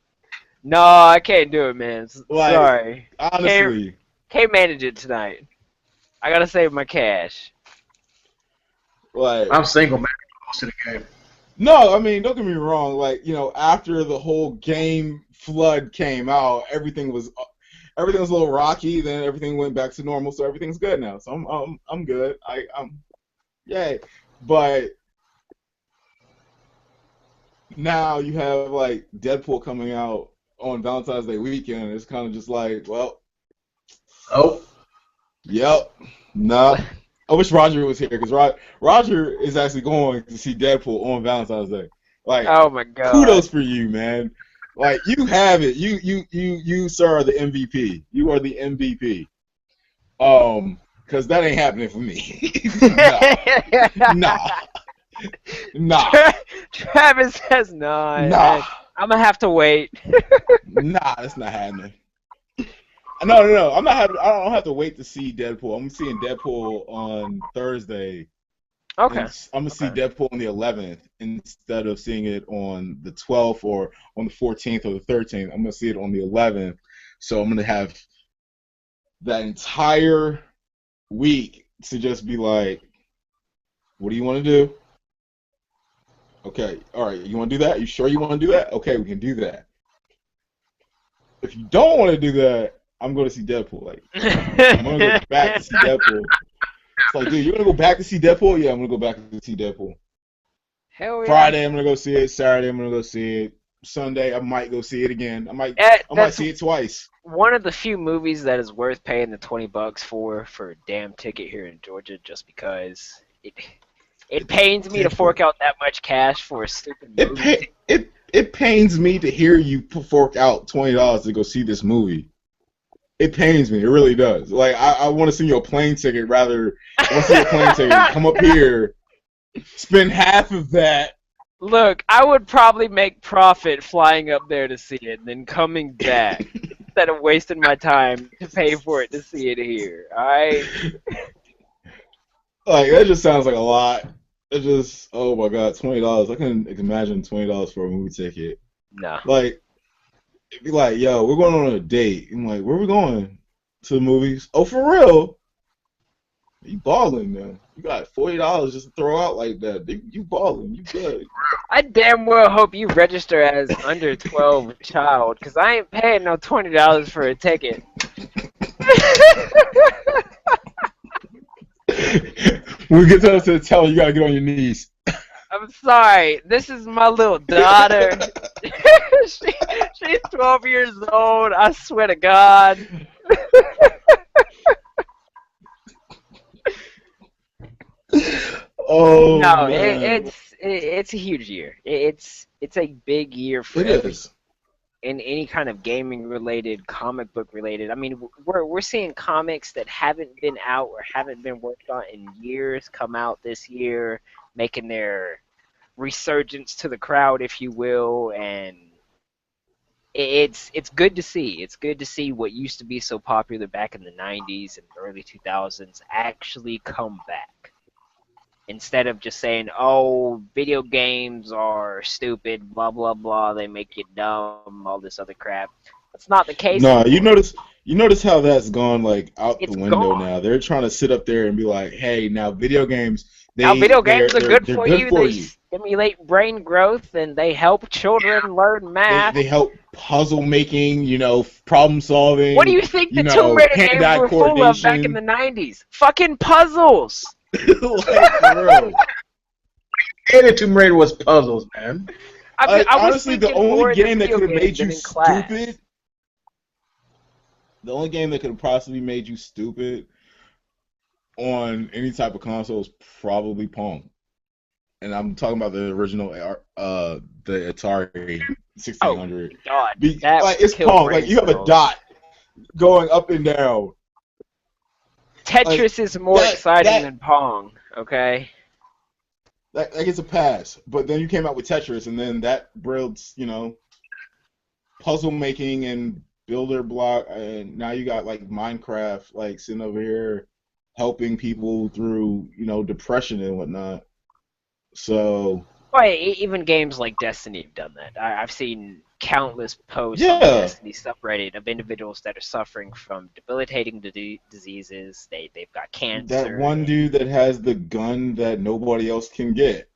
A: No, I can't do it, man.
C: Like,
A: Sorry.
C: honestly,
A: Can't manage it tonight. I gotta save my cash.
C: like,
B: I'm single, man. Most of the game.
C: no, I mean, don't get me wrong. Like, after the whole game flood came out, everything was a little rocky. Then everything went back to normal, so everything's good now. So I'm good. I'm yay. But now you have like Deadpool coming out on Valentine's Day weekend. It's kind of just like, well,
B: Oh,
C: yep, no. I wish Roger was here because Roger is actually going to see Deadpool on Valentine's Day. Like,
A: Oh my god.
C: kudos for you, man. Like, you have it. You sir are the MVP. You are the MVP. Because that ain't happening for me. Nah.
A: Travis says no.
C: Nah.
A: I'm gonna have to wait.
C: Nah, that's not happening. No. I don't have to wait to see Deadpool. I'm seeing Deadpool on Thursday, and
A: Okay.
C: I'm gonna see
A: Okay.
C: Deadpool on the 11th instead of seeing it on the 12th or on the 14th or the 13th. I'm gonna see it on the 11th. So I'm gonna have that entire week to just be like, what do you want to do? Okay, all right, you want to do that? You sure you want to do that? Okay, we can do that. If you don't want to do that, I'm going to see Deadpool. Like, I'm going to go back to see Deadpool. It's like, dude, you're going to go back to see Deadpool? Yeah, I'm going to go back to see Deadpool.
A: Hell yeah.
C: Friday, I'm going to go see it. Saturday, I'm going to go see it. Sunday, I might go see it again. I might
A: That's
C: see it twice.
A: one of the few movies that is worth paying the $20 for a damn ticket here in Georgia, just because it pains me to
C: Deadpool.
A: fork out that much cash for a stupid movie.
C: It pains me to hear you fork out $20 to go see this movie. It pains me. It really does. Like I want to see your plane ticket rather. I want to see your plane ticket. Come up here, spend half of that.
A: Look, I would probably make profit flying up there to see it, and then coming back instead of wasting my time to pay for it to see it here. Alright?
C: Like that just sounds like a lot. It just oh my god, $20. I couldn't imagine $20 for a movie ticket.
A: No.
C: Like it'd be like, yo, we're going on a date. I'm like, where are we going? To the movies? Oh, for real? You balling now? You got $40 just to throw out like that? You balling? You good?
A: I damn well hope you register as under 12 child, because I ain't paying no $20 for a ticket.
C: When we get to the tell, you gotta get on your knees.
A: I'm sorry, this is my little daughter. She's 12 years old, I swear to God.
C: Oh
A: No,
C: man,
A: it's a huge year. It's a big year for
C: it is.
A: in any kind of gaming related, comic book related. I mean, we're seeing comics that haven't been out or haven't been worked on in years come out this year, making their resurgence to the crowd, if you will, and it's good to see. It's good to see what used to be so popular back in the 90s and early 2000s actually come back. Instead of just saying, "Oh, video games are stupid, blah blah blah, they make you dumb, all this other crap." That's not the case
C: No,
A: anymore.
C: you notice how that's gone like out the
A: It's
C: window
A: gone.
C: now. They're trying to sit up there and be like, hey, now video games,
A: Now, video games are good
C: they're
A: for
C: good
A: you.
C: for
A: They
C: you.
A: stimulate brain growth and they help children learn math.
C: They help puzzle making, problem
A: What do
C: solving,
A: you think the Tomb Raider games
C: hand-eye
A: were full of back in the
C: coordination.
A: 90s? Fucking puzzles.
C: Like for real.
B: And Tomb Raider was puzzles, man.
A: I was
C: Honestly, the
A: thinking
C: only
A: more in the
C: game that
A: video
C: could have
A: game
C: made
A: than
C: you
A: in class.
C: stupid, the only game that could have possibly made you stupid on any type of console is probably Pong. And I'm talking about the original, the Atari
A: Oh
C: 1600.
A: God, that
C: Like
A: would
C: it's
A: kill
C: Pong. Like
A: brain
C: you have a
A: cells.
C: dot going up and down. Like
A: Tetris is more
C: that
A: exciting
C: that
A: than Pong. Okay.
C: that gets a pass. But then you came out with Tetris, and then that builds, puzzle making and builder block, and now you got like Minecraft, like sitting over here helping people through, depression and whatnot. So
A: Well, even games like Destiny have done that. I've seen countless posts on the
C: yeah,
A: Destiny subreddit of individuals that are suffering from debilitating diseases. They've got
C: that
A: cancer.
C: one dude that has the gun that nobody else can get.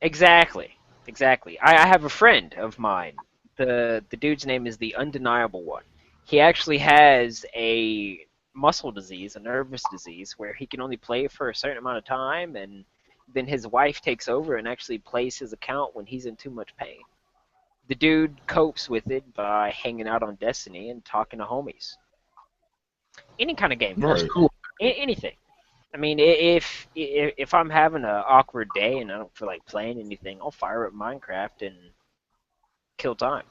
A: Exactly, exactly. I have a friend of mine. The dude's name is the Undeniable One. He actually has a muscle disease, a nervous disease, where he can only play for a certain amount of time, and then his wife takes over and actually plays his account when he's in too much pain. The dude copes with it by hanging out on Destiny and talking to homies. Any kind of game
B: That's
A: really,
C: Right.
B: cool.
A: anything. I mean, if I'm having an awkward day and I don't feel like playing anything, I'll fire up Minecraft and kill time.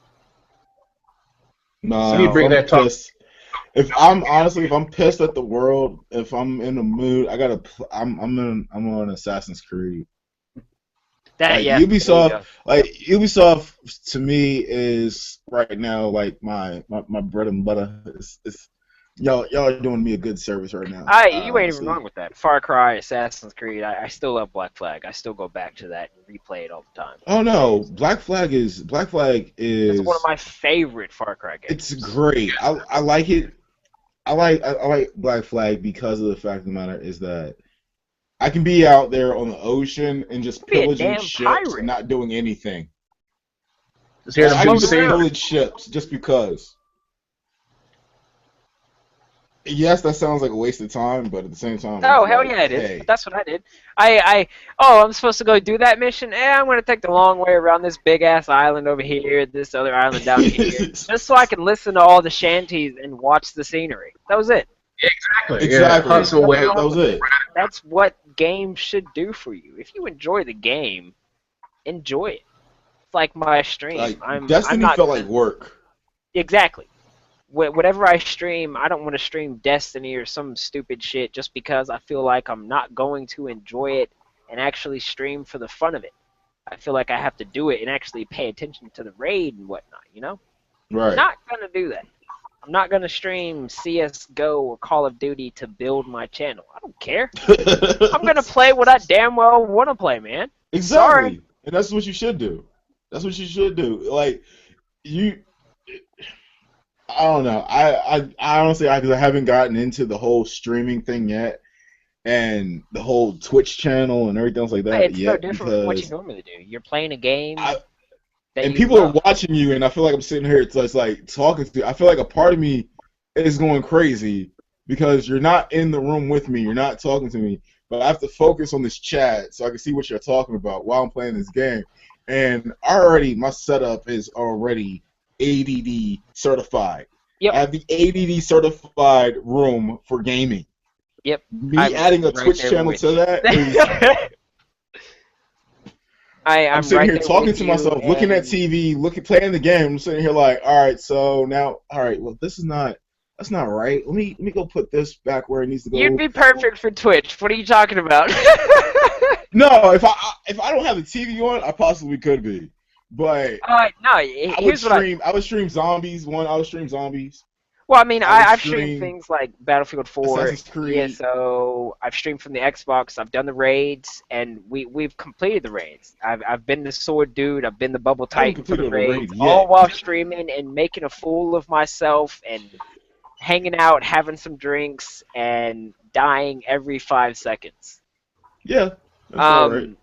B: Let me
C: Nah, if
B: bring
A: So
C: I'm
B: that talk.
C: pissed, if I'm pissed at the world, if I'm in a mood, I gotta. I'm on Assassin's Creed.
A: that
C: Like
A: yeah, there you
C: Ubisoft,
A: go.
C: like Ubisoft to me is right now like my bread and butter. It's Y'all are doing me a good service right now.
A: You ain't even
C: Honestly.
A: wrong with that. Far Cry, Assassin's Creed. I still love Black Flag. I still go back to that and replay it all the time.
C: Oh no,
A: It's,
C: Black Flag
A: it's one of
C: is
A: my favorite Far Cry
C: it's
A: games.
C: great. I like it. I like Black Flag because of the fact of the matter is that I can be out there on the ocean and just
A: Be a
C: pillaging
A: damn
C: ships and
A: pirate.
C: not doing anything.
B: Just hear
A: Just
B: them
C: I can
B: dudes
A: floating
C: just
B: sing.
A: around.
C: pillage ships just because. Yes, that sounds like a waste of time, but at the same time, it's
A: Oh hell
C: like,
A: yeah, it is. But
C: hey.
A: that's what I did. Oh, I'm supposed to go do that mission. I'm gonna take the long way around this big ass island over here, this other island down here, just so I can listen to all the shanties and watch the scenery. That was it.
B: Exactly. Yeah,
C: Exactly.
B: hustle
A: Nothing
B: away.
C: That
A: wrong
C: was
A: with it.
C: it.
A: That's what games should do for you. If you enjoy the game, enjoy it. It's like my stream.
C: Like
A: I'm
C: Destiny
A: not
C: felt like
A: gonna
C: work.
A: exactly. Whatever I stream, I don't want to stream Destiny or some stupid shit just because I feel like I'm not going to enjoy it and actually stream for the fun of it. I feel like I have to do it and actually pay attention to the raid and whatnot, you know?
C: Right.
A: Not gonna do that. I'm not gonna stream CS:GO or Call of Duty to build my channel. I don't care. I'm gonna play what I damn well want to play, man. Sorry.
C: Exactly. And that's what you should do. That's what you should do. Like you I don't know. I honestly, because I haven't gotten into the whole streaming thing yet, and the whole Twitch channel and everything else like that
A: It's no
C: yet,
A: different from what you
C: because
A: normally do. You're playing a game
C: I
A: that
C: and
A: you
C: people are
A: love.
C: watching you, and I feel like I'm sitting here, it's like talking to. I feel like a part of me is going crazy because you're not in the room with me, you're not talking to me, but I have to focus on this chat so I can see what you're talking about while I'm playing this game, and already my setup is already ADD certified.
A: Yep.
C: I have the ADD certified room for gaming.
A: Yep.
C: Me
A: I'm
C: adding a
A: right
C: Twitch
A: there
C: channel
A: with
C: to
A: you.
C: that is I'm
A: I'm
C: sitting
A: right
C: here
A: there
C: talking
A: with
C: to
A: you,
C: myself, looking at
A: and
C: TV, playing the game. I'm sitting here like, all right, so now, all right, well, that's not right. Let me go put this back where it needs to
A: you'd
C: go.
A: be perfect for Twitch. What are you talking about?
C: No, if I don't have the TV on, I possibly could be, but
A: No. Here's what
C: I would stream zombies. I would stream zombies.
A: Well, I mean,
C: I would
A: I've streamed
C: stream
A: things like Battlefield 4,
C: Assassin's Creed.
A: ESO. I've streamed from the Xbox. I've done the raids, and we've completed the raids. I've been the Sword Dude. I've been the Bubble
C: I haven't
A: Titan for the
C: completed a
A: raids,
C: raid
A: all
C: yet.
A: while streaming and making a fool of myself and hanging out, having some drinks, and dying every 5 seconds.
C: Yeah, that's all right.
A: Um,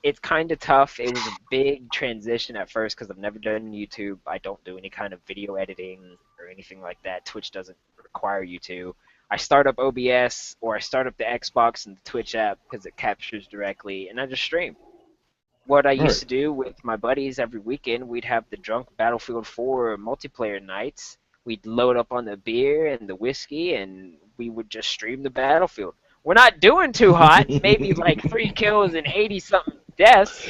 A: it's kind of tough. It was a big transition at first because I've never done YouTube. I don't do any kind of video editing or anything like that. Twitch doesn't require you to. I start up OBS or I start up the Xbox and the Twitch app because it captures directly, and I just stream. What I
C: All
A: used
C: right.
A: to do with my buddies every weekend, we'd have the drunk Battlefield 4 multiplayer nights. We'd load up on the beer and the whiskey, and we would just stream the Battlefield. We're not doing too hot, maybe like 3 kills and 80 something deaths,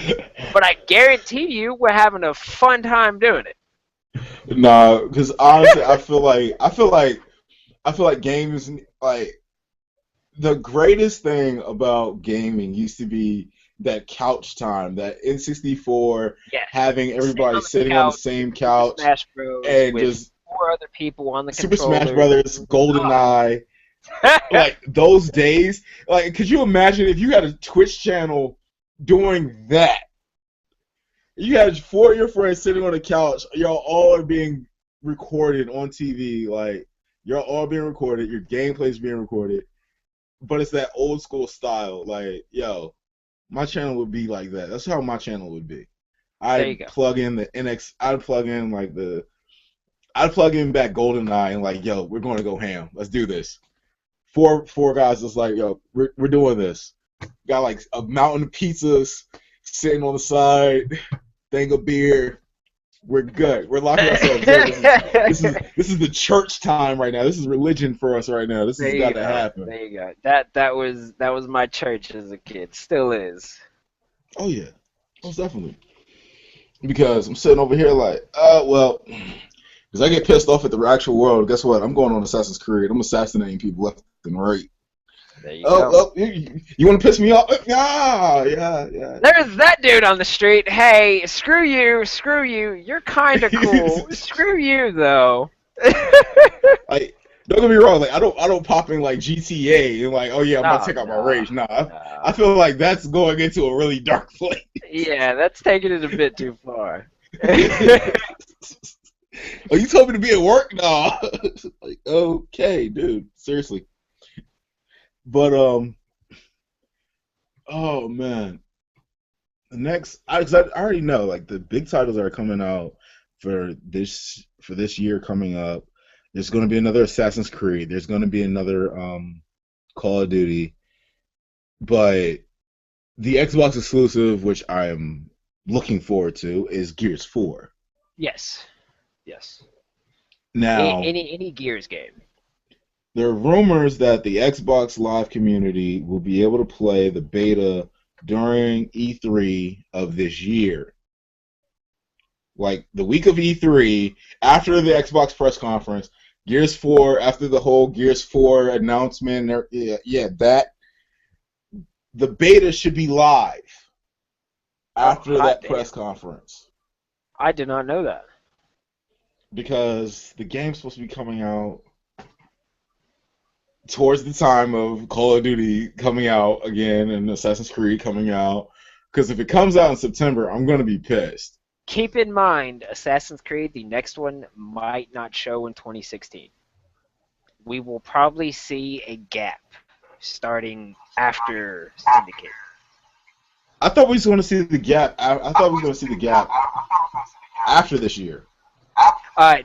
A: but I guarantee you we're having a fun time doing it.
C: Nah, because honestly, I feel like games like the greatest thing about gaming used to be that couch time, that N64,
A: Yes.
C: having
A: Sitting
C: everybody
A: on the
C: sitting on the
A: couch
C: same
A: with Super
C: couch
A: Smash Bros.
C: and
A: with
C: just
A: 4 other people on the
C: Super Smash
A: controller.
C: Brothers, GoldenEye,
A: Oh.
C: like those days. Like, could you imagine if you had a Twitch channel doing that? You had 4 of your friends sitting on the couch. Y'all all are being recorded on TV. Like, you're all being recorded. Your gameplay's being recorded. But it's that old school style. Like, yo, my channel would be like that. That's how my channel would be.
A: There you
C: I'd
A: go.
C: plug in the NX. I'd plug in like the. I'd plug in back GoldenEye and like, yo, we're going to go ham. Let's do this. Four guys just like, yo, we're doing this. Got like a mountain of pizzas sitting on the side, thing of beer. We're good. We're locking ourselves in. This is the church time right now. This is religion for us right now. This
A: There
C: has
A: you
C: got to
A: go.
C: happen.
A: There you go. That was my church as a kid. Still is.
C: Oh yeah, most definitely. Because I'm sitting over here like, well, because I get pissed off at the actual world. Guess what? I'm going on Assassin's Creed. I'm assassinating people left and right.
A: There you
C: Oh,
A: go.
C: well, you want to piss me off? Yeah.
A: There's that dude on the street. Hey, screw you, screw you. You're kind of cool. Screw you, though.
C: Like, Don't get me wrong. Like I don't pop in like GTA and like, oh yeah, I'm about to
A: No,
C: take out my
A: no,
C: rage. Nah, I
A: no.
C: feel like that's going into a really dark place.
A: Yeah, that's taking it a bit too far.
C: Oh, you told me to be at work? Nah. Like, okay, dude. Seriously. But oh man. The next, 'cause I already know like the big titles that are coming out for this year coming up. There's going to be another Assassin's Creed. There's going to be another Call of Duty. But the Xbox exclusive, which I'm looking forward to, is Gears 4.
A: Yes, yes.
C: Now,
A: Any Gears game.
C: there are rumors that the Xbox Live community will be able to play the beta during E3 of this year. Like the week of E3, after the Xbox press conference, Gears 4, after the whole Gears 4 announcement, that the beta should be live
A: Oh,
C: after
A: hot
C: that
A: damn!
C: press conference
A: I did not know that.
C: because the game's supposed to be coming out towards the time of Call of Duty coming out again and Assassin's Creed coming out. Because if it comes out in September, I'm going to be pissed.
A: Keep in mind, Assassin's Creed, the next one might not show in 2016. We will probably see a gap starting after Syndicate.
C: I thought we was going to see the gap. I thought we were going to see the gap after this year.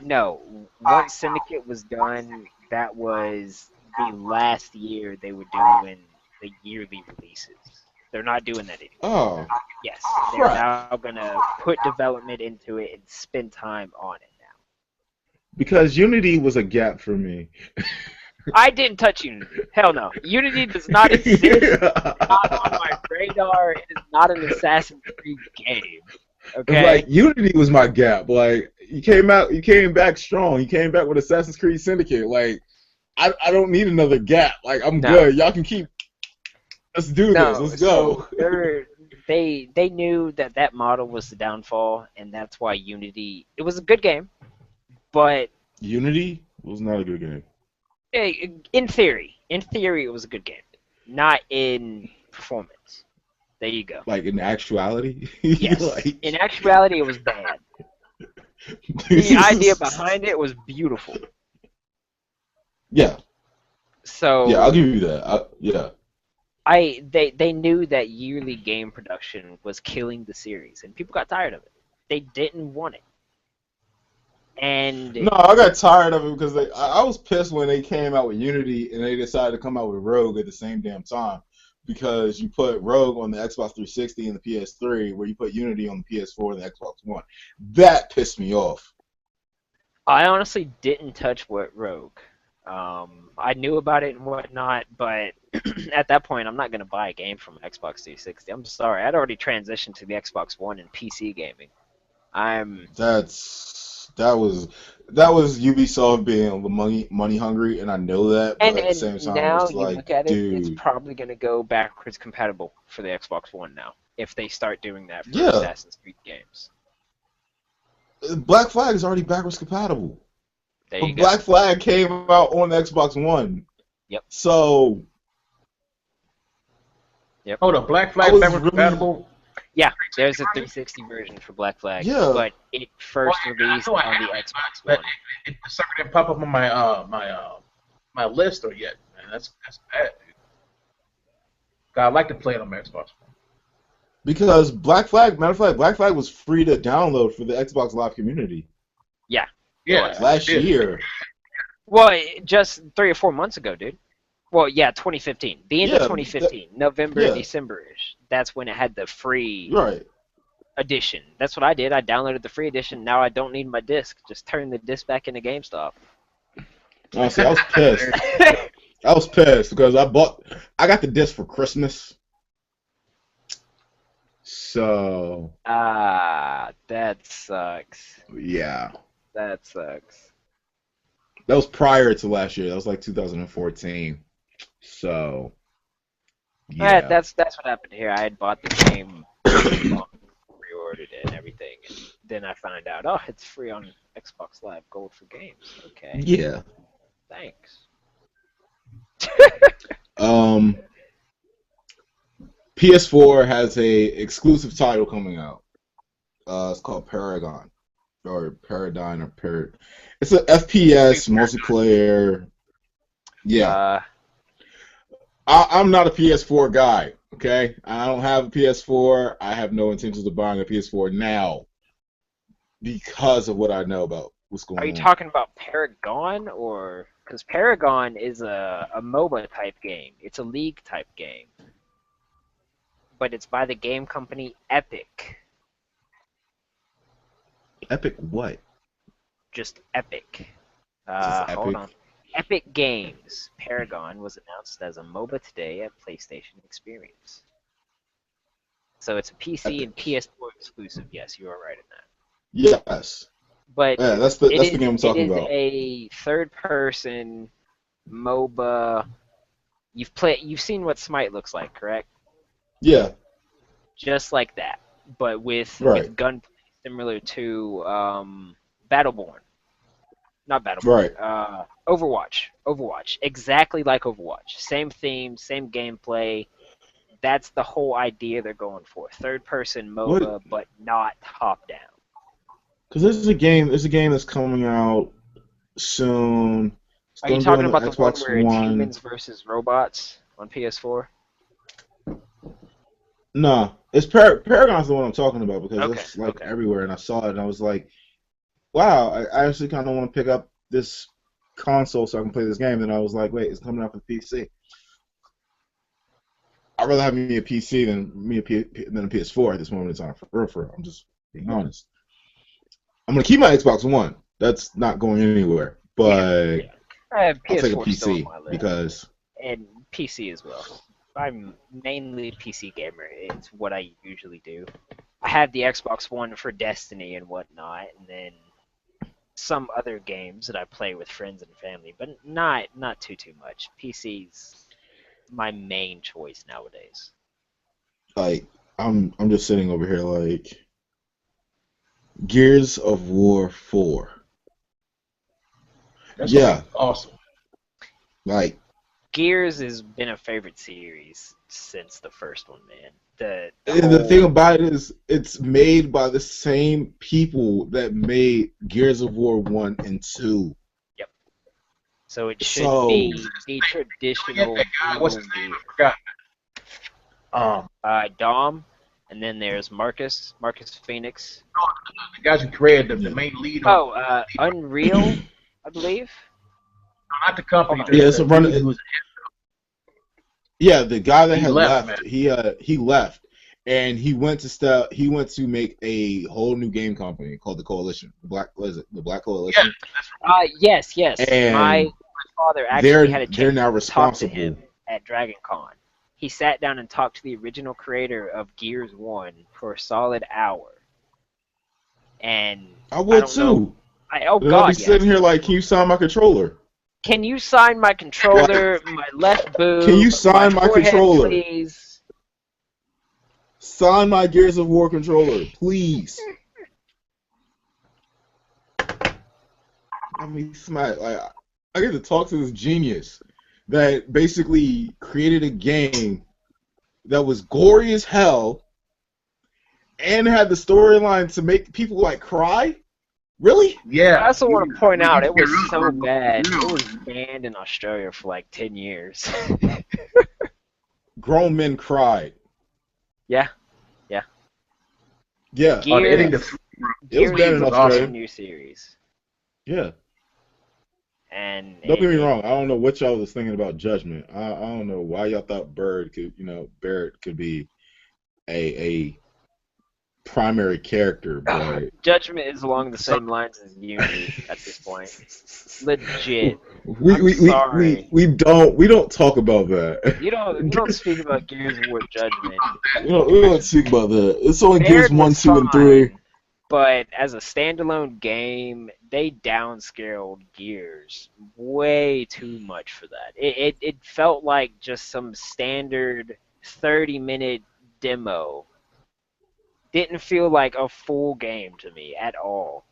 A: No. Once Syndicate was done, that was the last year they were doing the yearly releases. They're not doing that anymore.
C: Oh,
A: Yes, they're
C: crap.
A: now gonna put development into it and spend time on it now.
C: Because Unity was a gap for me.
A: I didn't touch Unity. Hell no. Unity does not exist. Not on my radar. It is not an Assassin's Creed game. Okay?
C: Like Unity was my gap. Like you came back strong. You came back with Assassin's Creed Syndicate. Like I don't need another gap. Like I'm
A: No.
C: good. Y'all can keep. Let's do this.
A: No.
C: Let's
A: So
C: go.
A: they knew that that model was the downfall, and that's why Unity. It was a good game, but
C: Unity was not a good game.
A: in theory, it was a good game. Not in performance. There you go.
C: Like in actuality.
A: Yes.
C: Like...
A: In actuality, it was bad. The idea behind it was beautiful.
C: Yeah.
A: So
C: Yeah, I'll give you that. Yeah.
A: they knew that yearly game production was killing the series, and people got tired of it. They didn't want it. And
C: No, I got tired of it because I was pissed when they came out with Unity and they decided to come out with Rogue at the same damn time. Because you put Rogue on the Xbox 360 and the PS3, where you put Unity on the PS4 and the Xbox One. That pissed me off.
A: I honestly didn't touch Rogue. I knew about it and whatnot, but at that point, I'm not going to buy a game from Xbox 360. I'm sorry. I'd already transitioned to the Xbox One and PC gaming.
C: That was Ubisoft being money hungry, and I know that, but at the same
A: And
C: time,
A: now
C: it's
A: you
C: like,
A: look at it, it's
C: dude,
A: probably going to go backwards compatible for the Xbox One now, if they start doing that for
C: yeah,
A: Assassin's Creed games.
C: Black Flag is already backwards compatible.
A: There
C: But
A: you go.
C: Black Flag came out on the Xbox One,
A: Yep.
C: so
A: Yep.
B: Hold up, Black
C: I
B: Flag
C: was
B: backwards
C: really,
B: compatible.
A: Yeah, there's a 360 version for Black Flag,
C: yeah.
A: but it first released
B: I
A: on
B: have
A: the
B: it,
A: Xbox
B: but
A: One.
B: the sucker didn't pop up on my list or yet. Man, that's bad, dude. God, I'd like to play it on my Xbox.
C: Because Black Flag, matter of fact, Black Flag was free to download for the Xbox Live community
A: Yeah.
B: Yeah,
C: last
B: it is.
C: year.
A: Well, just 3 or 4 months ago, dude. Well, yeah, 2015. The end of
C: Yeah,
A: 2015, November,
C: yeah,
A: December-ish. That's when it had the free
C: right.
A: edition. That's what I did. I downloaded the free edition. Now I don't need my disc. Just turn the disc back into GameStop.
C: Honestly, I was pissed. I was pissed because I got the disc for Christmas. So,
A: That sucks.
C: yeah.
A: That sucks.
C: That was prior to last year. That was like 2014. So, yeah.
A: That's what happened here. I had bought the game, pre-ordered it and everything, and then I found out, oh, it's free on Xbox Live Gold for games. Okay.
C: Yeah.
A: Thanks.
C: Um, PS4 has a exclusive title coming out. It's called Paragon or Paradigm or It's a FPS multiplayer. Yeah,
A: Uh,
C: I'm not a PS4 guy. Okay, I don't have a PS4. I have no intentions of buying a PS4 now because of what I know about what's
A: are you
C: going on.
A: talking about Paragon or because Paragon is a MOBA type game? It's a league type game, but it's by the game company Epic.
C: Epic what?
A: Just Epic.
C: Just
A: Hold
C: Epic.
A: on. Epic Games Paragon was announced as a MOBA today at PlayStation Experience. So it's a PC and
C: Epic.
A: PS4 exclusive. Yes, you are right in that.
C: Yes.
A: But
C: Yeah, that's the game I'm
A: it
C: talking
A: is
C: about.
A: a third person MOBA. You've seen what Smite looks like, correct?
C: Yeah.
A: Just like that, but
C: Right.
A: with gunplay similar to Battleborn. Not Battleborn.
C: Right.
A: Overwatch. Exactly like Overwatch. Same theme, same gameplay. That's the whole idea they're going for. Third person
C: What?
A: MOBA, but not top down.
C: Because there's a game. There's a game that's coming out soon. It's
A: Are you
C: going to be
A: talking
C: on the
A: about the one
C: Xbox
A: where it's
C: One.
A: humans versus robots on PS4?
C: Nah, Paragon's the one I'm talking about because
A: Okay,
C: it's like
A: okay.
C: everywhere, and I saw it and I was like, wow, I actually kind of want to pick up this console so I can play this game. And I was like, wait, it's coming out for PC. I'd rather have me a PC than a PS4 at this moment in time. For real, for real. I'm just being honest. I'm gonna keep my Xbox One. That's not going anywhere.
A: Yeah,
C: But
A: yeah. I have
C: I'll take a
A: PS4 still on
C: PC
A: my list,
C: because
A: and PC as well. I'm mainly a PC gamer. It's what I usually do. I have the Xbox One for Destiny and whatnot, and then some other games that I play with friends and family, but not too much. PC's my main choice nowadays.
C: like I'm just sitting over here like Gears of War 4.
B: That's gonna be
C: Yeah,
B: awesome.
C: like
A: Gears has been a favorite series since the first one, man. The
C: and the thing
A: whole
C: about it is it's made by the same people that made Gears of War 1 and 2.
A: Yep. So it should
C: So
A: be the
B: Forget
A: traditional
B: that guy. What's his
A: brutal
B: name?
A: gear.
B: I forgot. Um,
A: Dom, and then there's Marcus Phoenix.
B: the guys who created the
C: yeah,
B: main lead on
A: Oh, Unreal, I believe.
B: not the
A: Hold
B: company,
A: on.
C: yeah, it's
B: the
C: a run.
B: dude who was
C: Yeah, the guy that
B: he
C: had
B: left, man.
C: left, he left, and he went to make a whole new game company called the Coalition, the Black, what is it, the Black
B: Yeah,
C: Coalition,
A: Yes. My
C: and
A: father actually
C: they're
A: had a
C: they're
A: chance
C: now
A: to talk to him
C: responsible.
A: at Dragon Con. He sat down and talked to the original creator of Gears 1 for a solid hour. And
C: I
A: I
C: would
A: don't know.
C: too.
A: Oh,
C: And I'll be
A: God,
C: sitting
A: yes.
C: here like, can you sign my controller?
A: Can you sign my
C: Like,
A: controller, my left
C: can you
A: boob, my
C: sign my
A: forehead,
C: controller?
A: please?
C: Sign my Gears of War controller, please. I mean, smack. Like, I get to talk to this genius that basically created a game that was gory as hell and had the storyline to make people like cry. Really?
A: I
B: yeah.
A: also want to point
B: You
A: out it
B: tear
A: was
B: up,
A: so
B: bro.
A: bad. It
B: Yeah.
A: was banned in Australia for like 10 years.
C: Grown men cried.
A: Yeah, yeah.
C: Yeah,
B: The ending
A: Gears
B: to
C: it was banned
A: Gears
C: in
B: was
A: is a brand
B: awesome.
C: Australia.
A: new series,
C: Yeah.
A: and
C: Don't get me wrong. I don't know what y'all was thinking about Judgment. I don't know why y'all thought Barrett could be a primary character, but
A: Judgment is along the same lines as Unity at this point. Legit.
C: we
A: I'm
C: we, we, we,
A: sorry.
C: we don't talk about that.
A: You don't speak about Gears of War Judgment.
C: We don't speak about that. It's only Gears
A: Baird
C: 1,
A: was
C: 2, and 3.
A: fine, but as a standalone game, they downscaled Gears way too much for that. It felt like just some standard 30-minute demo. Didn't feel like a full game to me at all.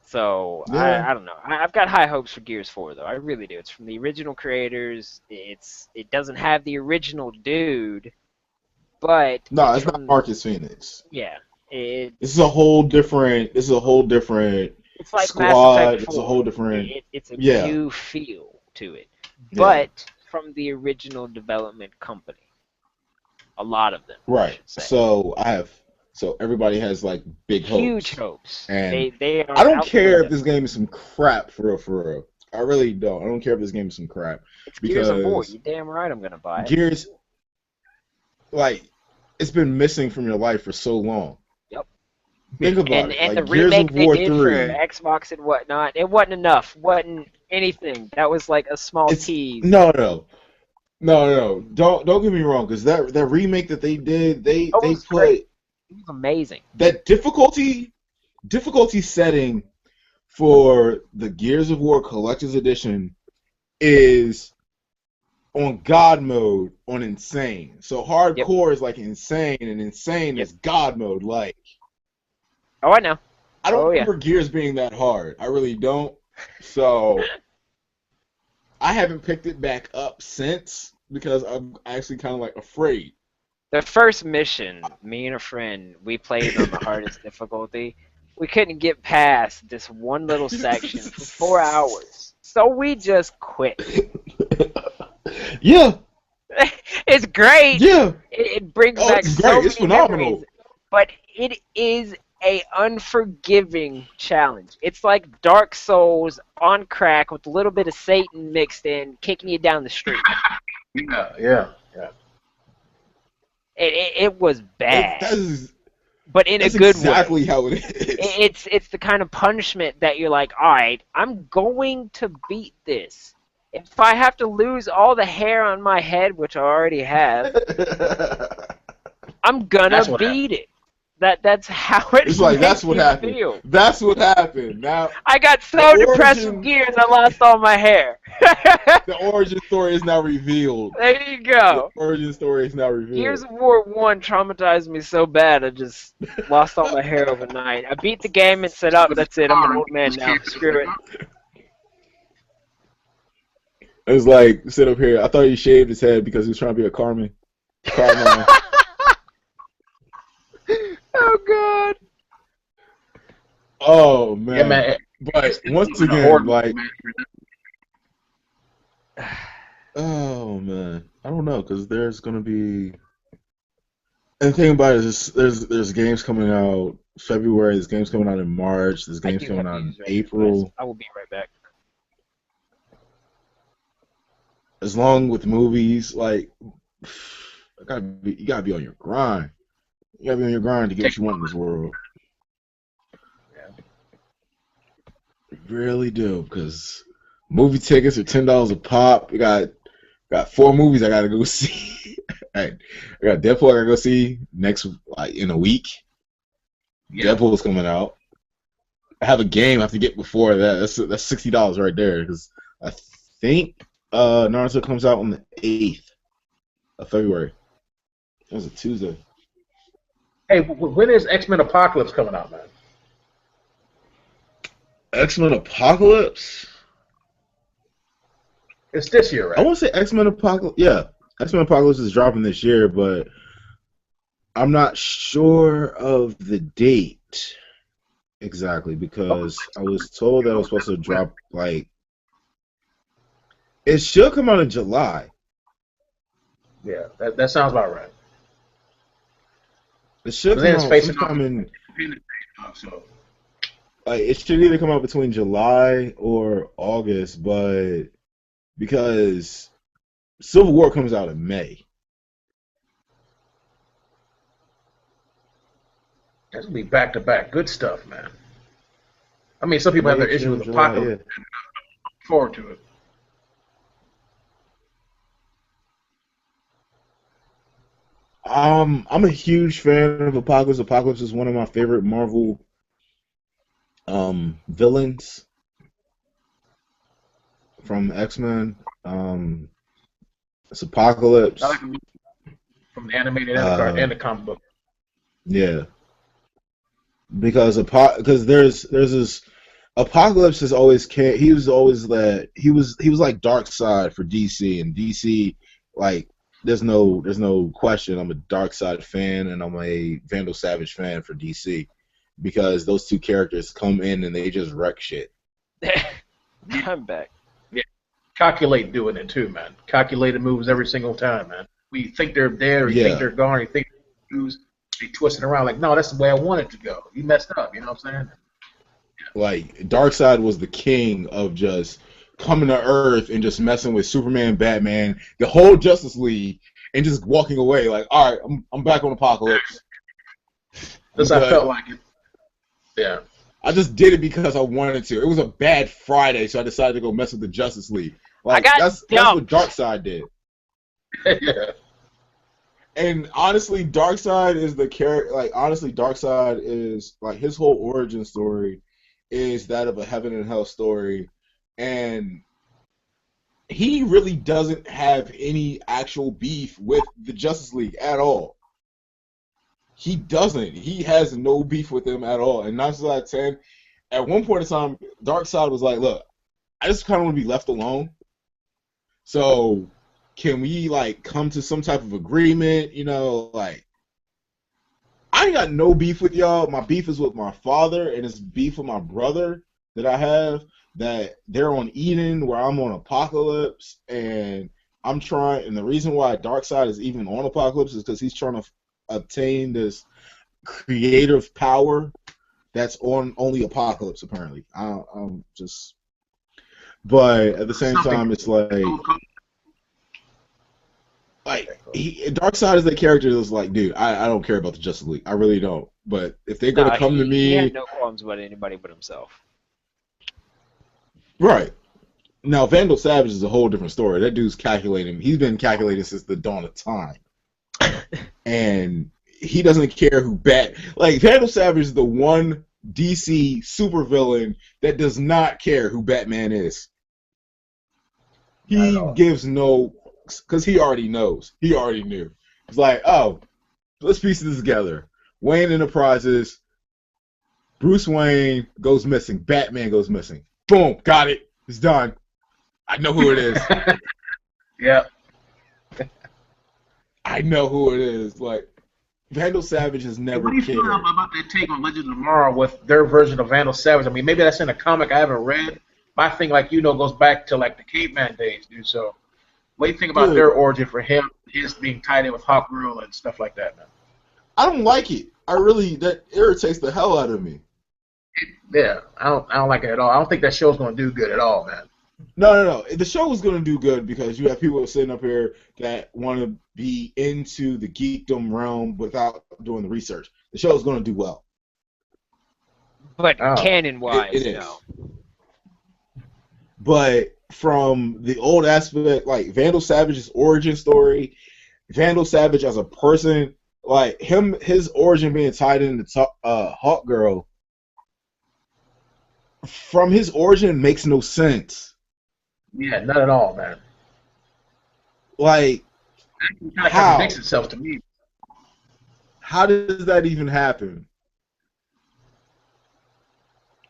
A: So
C: Yeah.
A: I don't know. I've got high hopes for Gears 4 though. I really do. It's from the original creators. It doesn't have the original dude, but
C: No,
A: it's
C: it's not
A: from
C: Marcus Phoenix.
A: yeah. It
C: This is a whole different. This is a whole different
A: it's like Mass Effect
C: squad. It's a
A: 4.
C: whole different.
A: It's a
C: Yeah,
A: new feel to it,
C: yeah,
A: but from the original development company. A lot of them, I
C: right.
A: should say.
C: So I have. So everybody has like big
A: Huge
C: hopes,
A: hopes.
C: and
A: They
C: I
A: are
C: don't
A: out the
C: care if
A: window.
C: this game is some crap for real. For real, I really don't. I don't care if this game is some crap
A: It's Gears of War.
C: because
A: You damn right I'm gonna buy it.
C: Gears, like, it's been missing from your life for so long.
A: Yep.
C: Think about
A: And
C: it.
A: the
C: Like Gears
A: remake
C: of
A: they
C: War
A: did for
C: 3.
A: Xbox and whatnot, it wasn't enough. Wasn't anything. That was like a small
C: It's
A: tease.
C: no, no, no, no. Don't get me wrong, because that remake that they did,
A: Oh, it
C: they
A: was great.
C: put
A: It was amazing.
C: that difficulty setting for the Gears of War Collector's Edition is on God mode on insane. So
A: Yep.
C: hardcore is like insane, and insane
A: Yep.
C: is God mode. Like,
A: Oh, I know.
C: I don't
A: Oh yeah.
C: remember Gears being that hard. I really don't. So I haven't picked it back up since because I'm actually kind of like afraid.
A: The first mission, me and a friend, we played on the hardest difficulty. We couldn't get past this one little section for 4 hours. So we just quit.
C: Yeah,
A: It's great.
C: yeah.
A: It brings
C: Oh,
A: back
C: it's
A: so
C: great. It's
A: many
C: phenomenal.
A: memories, but it is a unforgiving challenge. It's like Dark Souls on crack with a little bit of Satan mixed in, kicking you down the street.
B: Yeah, yeah, yeah.
A: It was bad,
C: That's
A: but in a
C: that's
A: good way.
C: exactly how it is.
A: It's the kind of punishment that you're like, all right, I'm going to beat this. If I have to lose all the hair on my head, which I already have, I'm gonna
B: That's what
A: beat it. That's how it
C: It's like
A: makes
C: that's what
A: you
C: happened.
A: feel.
C: That's what happened. Now
A: I got so
C: the
A: depressed with
C: origin,
A: Gears, I lost all my hair.
C: the origin story is now revealed.
A: There you
C: The
A: go.
C: origin story is now
A: Gears
C: revealed.
A: of War 1 traumatized me so bad, I just lost all my hair overnight. I beat the game and said, oh, that's it, I'm an old man now. Screw it.
C: It's like sit up here. I thought he shaved his head because he was trying to be a Carmen. Carmen.
A: Oh, God.
C: Oh
B: Yeah,
C: man.
B: man.
C: But once again, like, oh man, I don't know because there's gonna be. And the thing about it is, there's games coming out February. There's games coming out in March. There's
A: I
C: games
A: do
C: coming
A: have to
C: out in
A: use regular glasses.
C: April.
A: I will be right back.
C: As long with movies, like, you gotta be on your grind. You gotta be on your grind to get what you want in this world. You really do, because movie tickets are $10 a pop. We got 4 movies I gotta go see. I got Deadpool I gotta go see next, like, in a week.
B: Yeah.
C: Deadpool's coming out. I have a game I have to get before that. That's $60 right there because I think Naruto comes out on the 8th of February. That's a Tuesday.
B: Hey, when is X-Men Apocalypse coming out, man?
C: X-Men Apocalypse?
B: It's this year,
C: I
B: right?
C: want to say X-Men Apocalypse. Yeah, X-Men Apocalypse is dropping this year, but I'm not sure of the date exactly because I was told that it was supposed to drop, like, it should come out in July.
B: Yeah, that sounds about right.
C: It should
B: Then
C: come
B: it's
C: out
B: facing
C: sometime in,
B: so
C: like, it should either come out between July or August, but because Civil War comes out in May.
B: that's gonna be back to back. Good stuff, man. I mean, some people have
C: May,
B: their issue
C: June,
B: with
C: July,
B: Apocalypse.
C: yeah.
B: Look forward to it.
C: I'm a huge fan of Apocalypse. Apocalypse is one of my favorite Marvel villains from X-Men. It's Apocalypse.
B: I like the movie from the animated and the comic book.
C: Yeah, because there's Apocalypse has always he was always that he was like Dark Side for DC, and DC, like, there's no question I'm a Dark Side fan and I'm a Vandal Savage fan for DC, because those two characters come in and they just wreck shit.
A: I'm back.
B: Yeah, calculate doing it too, man. Calculated moves every single time, man. We think they're there, we think
C: Yeah,
B: they're gone, we think they're moves, they twist it around like, no, that's the way I want it to go. You messed up, you know what I'm saying?
C: like Darkseid was the king of just coming to Earth and just messing with Superman, Batman, the whole Justice League, and just walking away. Like, all right, I'm back on Apocalypse.
B: Because I felt like it. Yeah.
C: I just did it because I wanted to. It was a bad Friday, so I decided to go mess with the Justice League. Like, that's what Darkseid did.
B: Yeah.
C: And honestly, Darkseid is the character. Like, honestly, Darkseid is like his whole origin story is that of a heaven and hell story, and he really doesn't have any actual beef with the Justice League at all. He doesn't. He has no beef with them at all. And 9 times out of 10, at one point in time, Darkseid was like, "Look, I just kind of want to be left alone. So, can we like come to some type of agreement? You know, like." I ain't got no beef with y'all. My beef is with my father, and it's beef with my brother that I have. That they're on Eden, where I'm on Apocalypse, and I'm trying. And the reason why Darkseid is even on Apocalypse is because he's trying to obtain this creative power that's on only Apocalypse. Apparently, I'm just. But at the same time, it's like Darkseid is the character that's like, dude, I don't care about the Justice League. I really don't. But if they're gonna come to me,
A: he had no qualms about anybody but himself.
C: Right. Now Vandal Savage is a whole different story. That dude's calculating. He's been calculating since the dawn of time, and he doesn't care who like Vandal Savage is the one DC supervillain that does not care who Batman is. He gives no. Because he already knows. He already knew. It's like, oh, let's piece this together. Wayne Enterprises, Bruce Wayne goes missing. Batman goes missing. Boom, got it. It's done. I know who it is.
B: Yeah.
C: I know who it is. Like, Vandal Savage has never cared.
B: What do you feel about that take on Legends of Tomorrow with their version of Vandal Savage? I mean, maybe that's in a comic I haven't read. My thing, like, goes back to, like, the caveman days, dude, so... What do you think about their origin for him, his being tied in with Hawkgirl and stuff like that, man?
C: I don't like it. That irritates the hell out of me.
B: Yeah, I don't like it at all. I don't think that show's going to do good at all, man.
C: No. The show was going to do good because you have people sitting up here that want to be into the geekdom realm without doing the research. The show is going to do well.
A: But canon-wise,
C: no. But from the old aspect, like Vandal Savage's origin story, Vandal Savage as a person, like his origin being tied into Hawkgirl, from his origin makes no sense.
B: Yeah, not at all, man.
C: Like,
B: it kind of contradicts itself to me.
C: How does that even happen?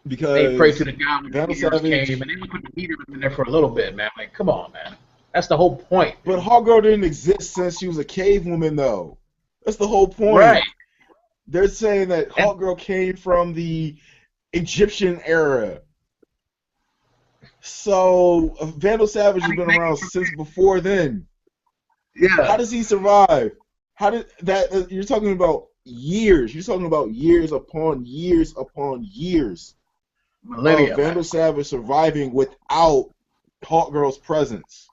C: Because
B: they prayed to the God when the
C: meteors
B: came, and they would put the meteors in there for a little bit, man. Like, come on, man. That's the whole point.
C: But Hawkgirl didn't exist since she was a cave woman, though. That's the whole point.
B: Right.
C: They're saying that Hawkgirl came from the Egyptian era. So Vandal Savage has been around since before then.
B: Yeah.
C: How does he survive? How did that? You're talking about years. You're talking about years upon years upon years.
B: Millennia.
C: Vandal Savage surviving without Hawkgirl's presence,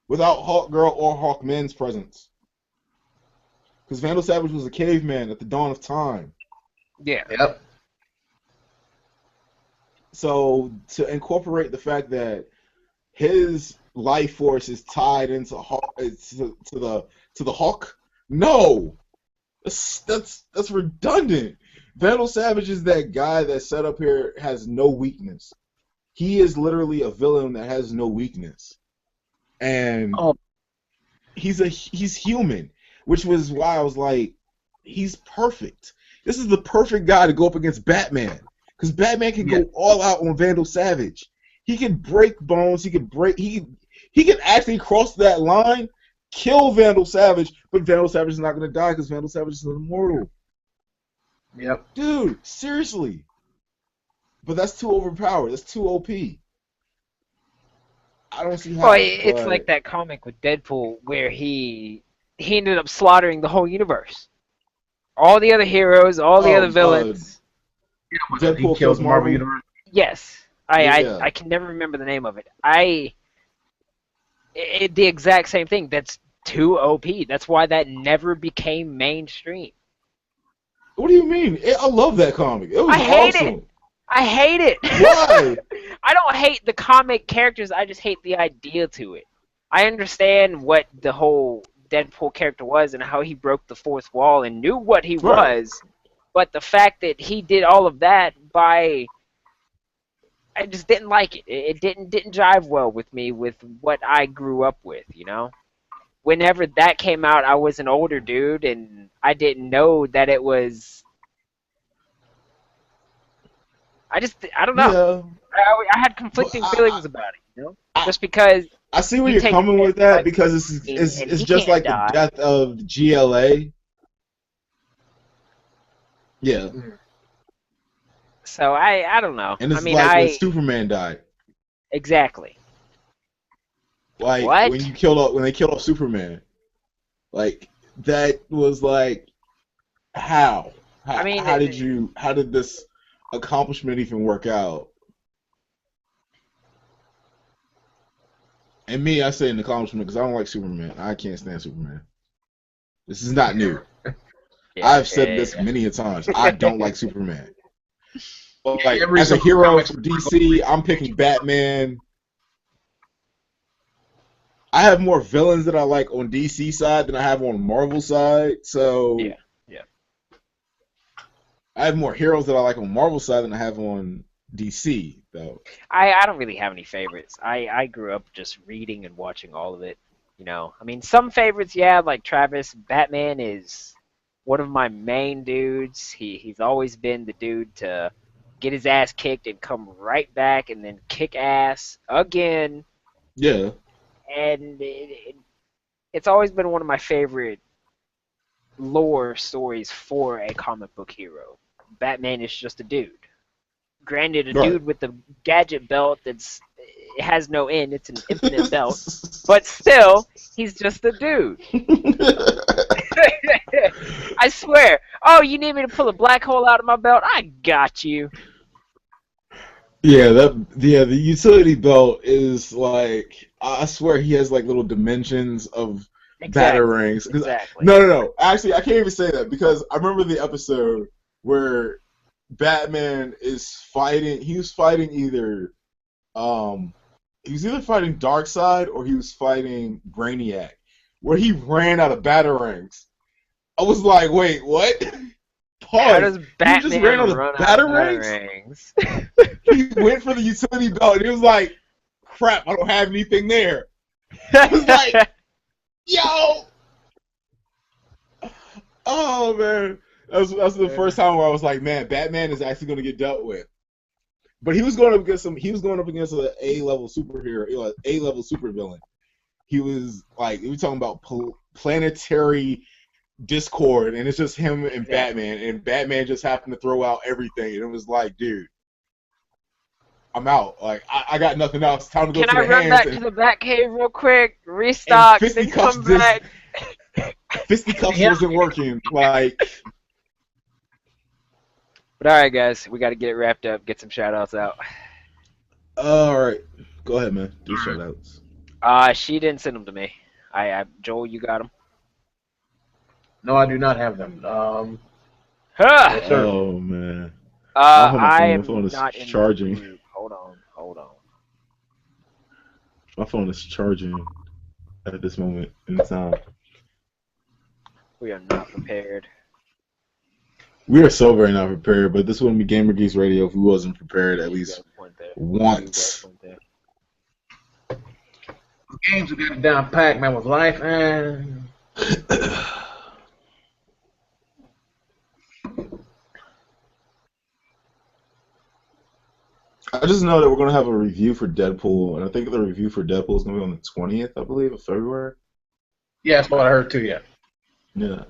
C: without Hawkgirl or Hawkman's presence, because Vandal Savage was a caveman at the dawn of time.
A: Yeah.
B: Yep.
C: So to incorporate the fact that his life force is tied into the Hawk, no, that's redundant. Vandal Savage is that guy that set up here has no weakness. He is literally a villain that has no weakness, and he's human, which was why I was like, he's perfect. This is the perfect guy to go up against Batman, Because Batman can go all out on Vandal Savage. He can break bones. He can actually cross that line, kill Vandal Savage, but Vandal Savage is not going to die because Vandal Savage is immortal.
B: Yep.
C: Dude, seriously. But that's too overpowered. That's too OP. I don't see how.
A: Well, it's like that comic with Deadpool where he ended up slaughtering the whole universe. All the other heroes, all the other villains.
C: Deadpool kills Marvel Universe.
A: Yes. I can never remember the name of it. The exact same thing. That's too OP. That's why that never became mainstream.
C: What do you mean? I love that comic. It was awesome.
A: I hate it.
C: Why?
A: I don't hate the comic characters. I just hate the idea to it. I understand what the whole Deadpool character was and how he broke the fourth wall and knew what he was, but the fact that he did all of that I just didn't like it. It didn't jive well with me with what I grew up with, you know? Whenever that came out, I was an older dude and I didn't know that it was... I don't know. Yeah. I had conflicting feelings about it, you know? Just because...
C: I see where you're coming with that because it's just like the death of GLA. Yeah.
A: So I don't know.
C: And it's like when Superman died.
A: Exactly.
C: Like
A: what?
C: when they killed off Superman. Like that was like how did this accomplishment even work out? And me, I say an accomplishment because I don't like Superman. I can't stand Superman. This is not new. I've said this many a times. I don't like Superman. But like as a hero for DC, I'm picking Batman. I have more villains that I like on DC side than I have on Marvel side. So
A: yeah.
C: I have more heroes that I like on Marvel side than I have on DC, though.
A: I don't really have any favorites. I grew up just reading and watching all of it. You know, I mean, some favorites, like Travis. Batman is one of my main dudes. He's always been the dude to get his ass kicked and come right back and then kick ass again.
C: Yeah.
A: And it's always been one of my favorite lore stories for a comic book hero. Batman is just a dude. Granted, a dude with a gadget belt it has no end. It's an infinite belt. But still, he's just a dude. I swear. Oh, you need me to pull a black hole out of my belt? I got you.
C: Yeah, the utility belt is like, I swear he has like little dimensions of batarangs.
A: Exactly.
C: No. Actually, I can't even say that because I remember the episode where Batman is fighting. He was fighting either Darkseid or he was fighting Brainiac, where he ran out of batarangs. I was like, wait, what?
A: How does Batman
C: just ran out of
A: batarangs?
C: He went for the utility belt and he was like, crap, I don't have anything there. I was like, yo! Oh, man. That's the first time where I was like, man, Batman is actually going to get dealt with. But he was going up against an A-level superhero, A-level supervillain. He was like, we were talking about planetary discord, and it's just him and Batman, and Batman just happened to throw out everything, and it was like, dude, I'm out. Like, I got nothing else. Time to go to the hands.
A: Can I run back to the Batcave real quick, restock, and come back?
C: Fisticuffs wasn't working. Like...
A: But alright, guys, we got to get it wrapped up, get some shout-outs out.
C: Alright. Go ahead, man. Do shout-outs.
A: She didn't send them to me. Joel, you got them?
B: No, I do not have them.
A: Yes,
C: oh, man.
A: My phone is
C: not charging.
A: In Hold on.
C: My phone is charging at this moment in time.
A: We are not prepared.
C: We are so very not prepared, but this wouldn't be Gamer Geeks Radio if we wasn't prepared at least once.
B: Games we got it down packed, man, with life and...
C: I just know that we're gonna have a review for Deadpool, and I think the review for Deadpool is gonna be on the 20th, I believe, of February.
B: Yeah, that's what I heard too. Yeah.
C: Yeah.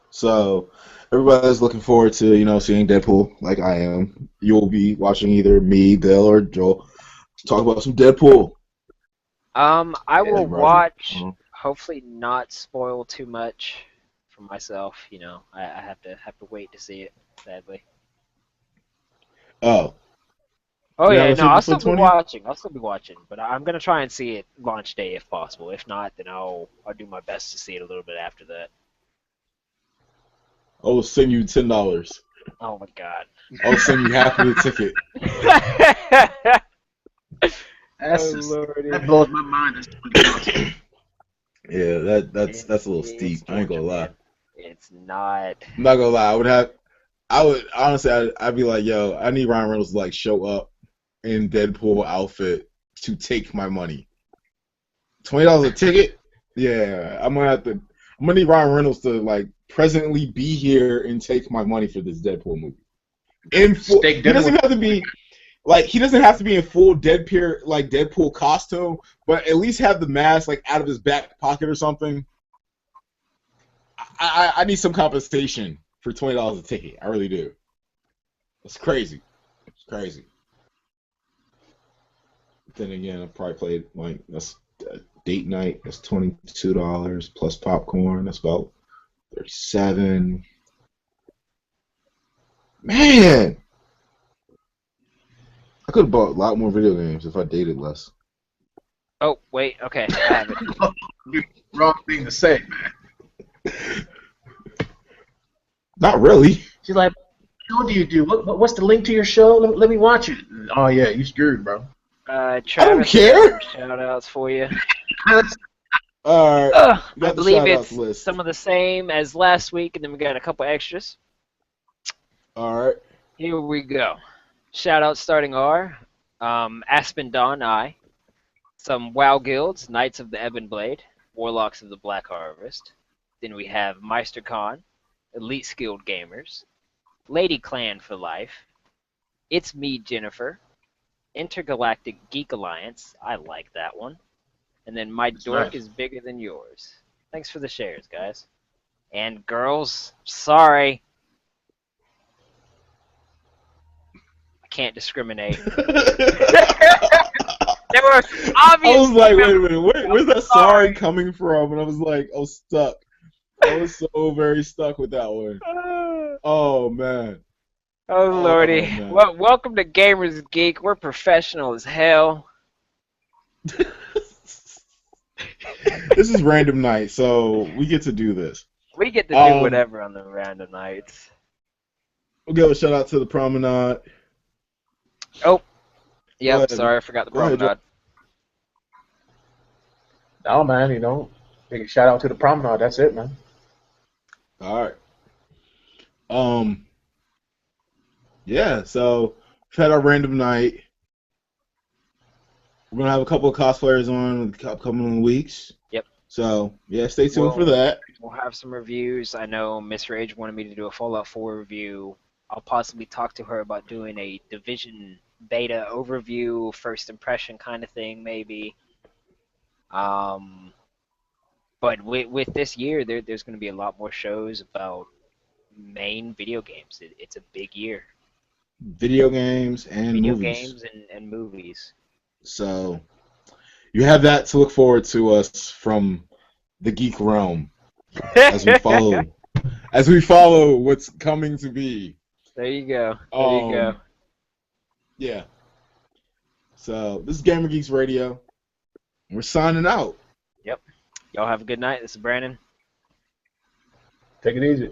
C: So everybody's looking forward to seeing Deadpool, like I am. You'll be watching either me, Bill, or Joel to talk about some Deadpool.
A: I
B: Yeah.
A: will
C: Hey, Roger.
A: watch. Hopefully, not spoil too much for myself. I have to wait to see it. Sadly.
C: Oh,
A: Oh
C: you
A: yeah,
C: haven't
A: no,
C: seen
A: I'll
C: it for
A: still
C: the
A: be
C: 20th?
A: watching. I'll still be watching, but I'm gonna try and see it launch day if possible. If not, then I'll do my best to see it a little bit after that.
C: I'll send you $10.
A: Oh my god.
C: I'll send you half of the ticket.
A: Oh
B: That's just,
A: lordy.
B: that blows my mind. That's
C: Yeah, that's a little
A: It's
C: steep. I ain't
A: Georgia,
C: gonna lie.
A: man. It's not.
C: I'm not gonna lie. I would honestly, I'd be like, yo, I need Ryan Reynolds to like show up in Deadpool outfit to take my money. $20 a ticket? Yeah, I'm gonna need Ryan Reynolds to like presently be here and take my money for this Deadpool movie. In full,
B: steak
C: he
B: dinner
C: doesn't
B: with
C: have to be like he doesn't have to be in full Deadpool costume, but at least have the mask like out of his back pocket or something. I need some compensation for $20 a ticket. I really do. It's crazy. It's crazy. Then again, I probably played like that's date night. That's $22 plus popcorn. That's about 37. Man, I could have bought a lot more video games if I dated less.
A: Oh wait, okay, I have it.
B: wrong thing to say, man.
C: Not really.
B: She's like, "What do you do? What's the link to your show? Let me watch it." Oh yeah, you screwed, bro.
A: Travis,
C: I don't
A: got
C: care.
A: some shout outs for you.
C: All right,
A: I
C: we got the
A: believe
C: shout outs
A: it's
C: list.
A: some of the same as last week, and then we got a couple extras.
C: All right.
A: Here we go. Shout out starting R. Aspen Dawn I. Some WoW guilds, Knights of the Ebon Blade, Warlocks of the Black Harvest. Then we have Meister Khan, Elite Skilled Gamers, Lady Clan for Life, It's Me Jennifer, Intergalactic Geek Alliance, I like that one. And then My Dork
B: nice.
A: is Bigger Than Yours. Thanks for the shares, guys. And girls, sorry. I can't discriminate. There were
C: I
A: obvious.
C: was like, wait a minute, where's that sorry coming from? And I was like, oh, stuck. I was so very stuck with that one. Oh man.
A: Oh lordy.
C: man.
A: Well, welcome to Gamers Geek. We're professional as hell.
C: This is random night, so we get to do this.
A: We get to do whatever on the random nights.
C: We'll give a shout out to the Promenade.
A: Oh.
C: Go
A: Yep,
C: ahead.
A: sorry, I forgot the
C: Go ahead,
A: promenade.
B: No, man, big shout out to the promenade. That's it, man.
C: All right. Yeah, so we've had our random night. We're gonna have a couple of cosplayers on in the upcoming weeks.
A: Yep.
C: So yeah, stay tuned for that.
A: We'll have some reviews. I know Miss Rage wanted me to do a Fallout 4 review. I'll possibly talk to her about doing a Division beta overview, first impression kind of thing, maybe. But with this year, there's going to be a lot more shows about main video games. It's a big year.
C: Video games and
A: Video
C: movies.
A: games and movies.
C: So you have that to look forward to us from the geek realm as we follow what's coming to be.
A: There you go. There you go.
C: Yeah. So this is Gamer Geeks Radio. We're signing out.
A: Yep. Y'all have a good night. This is Brandon.
B: Take it easy.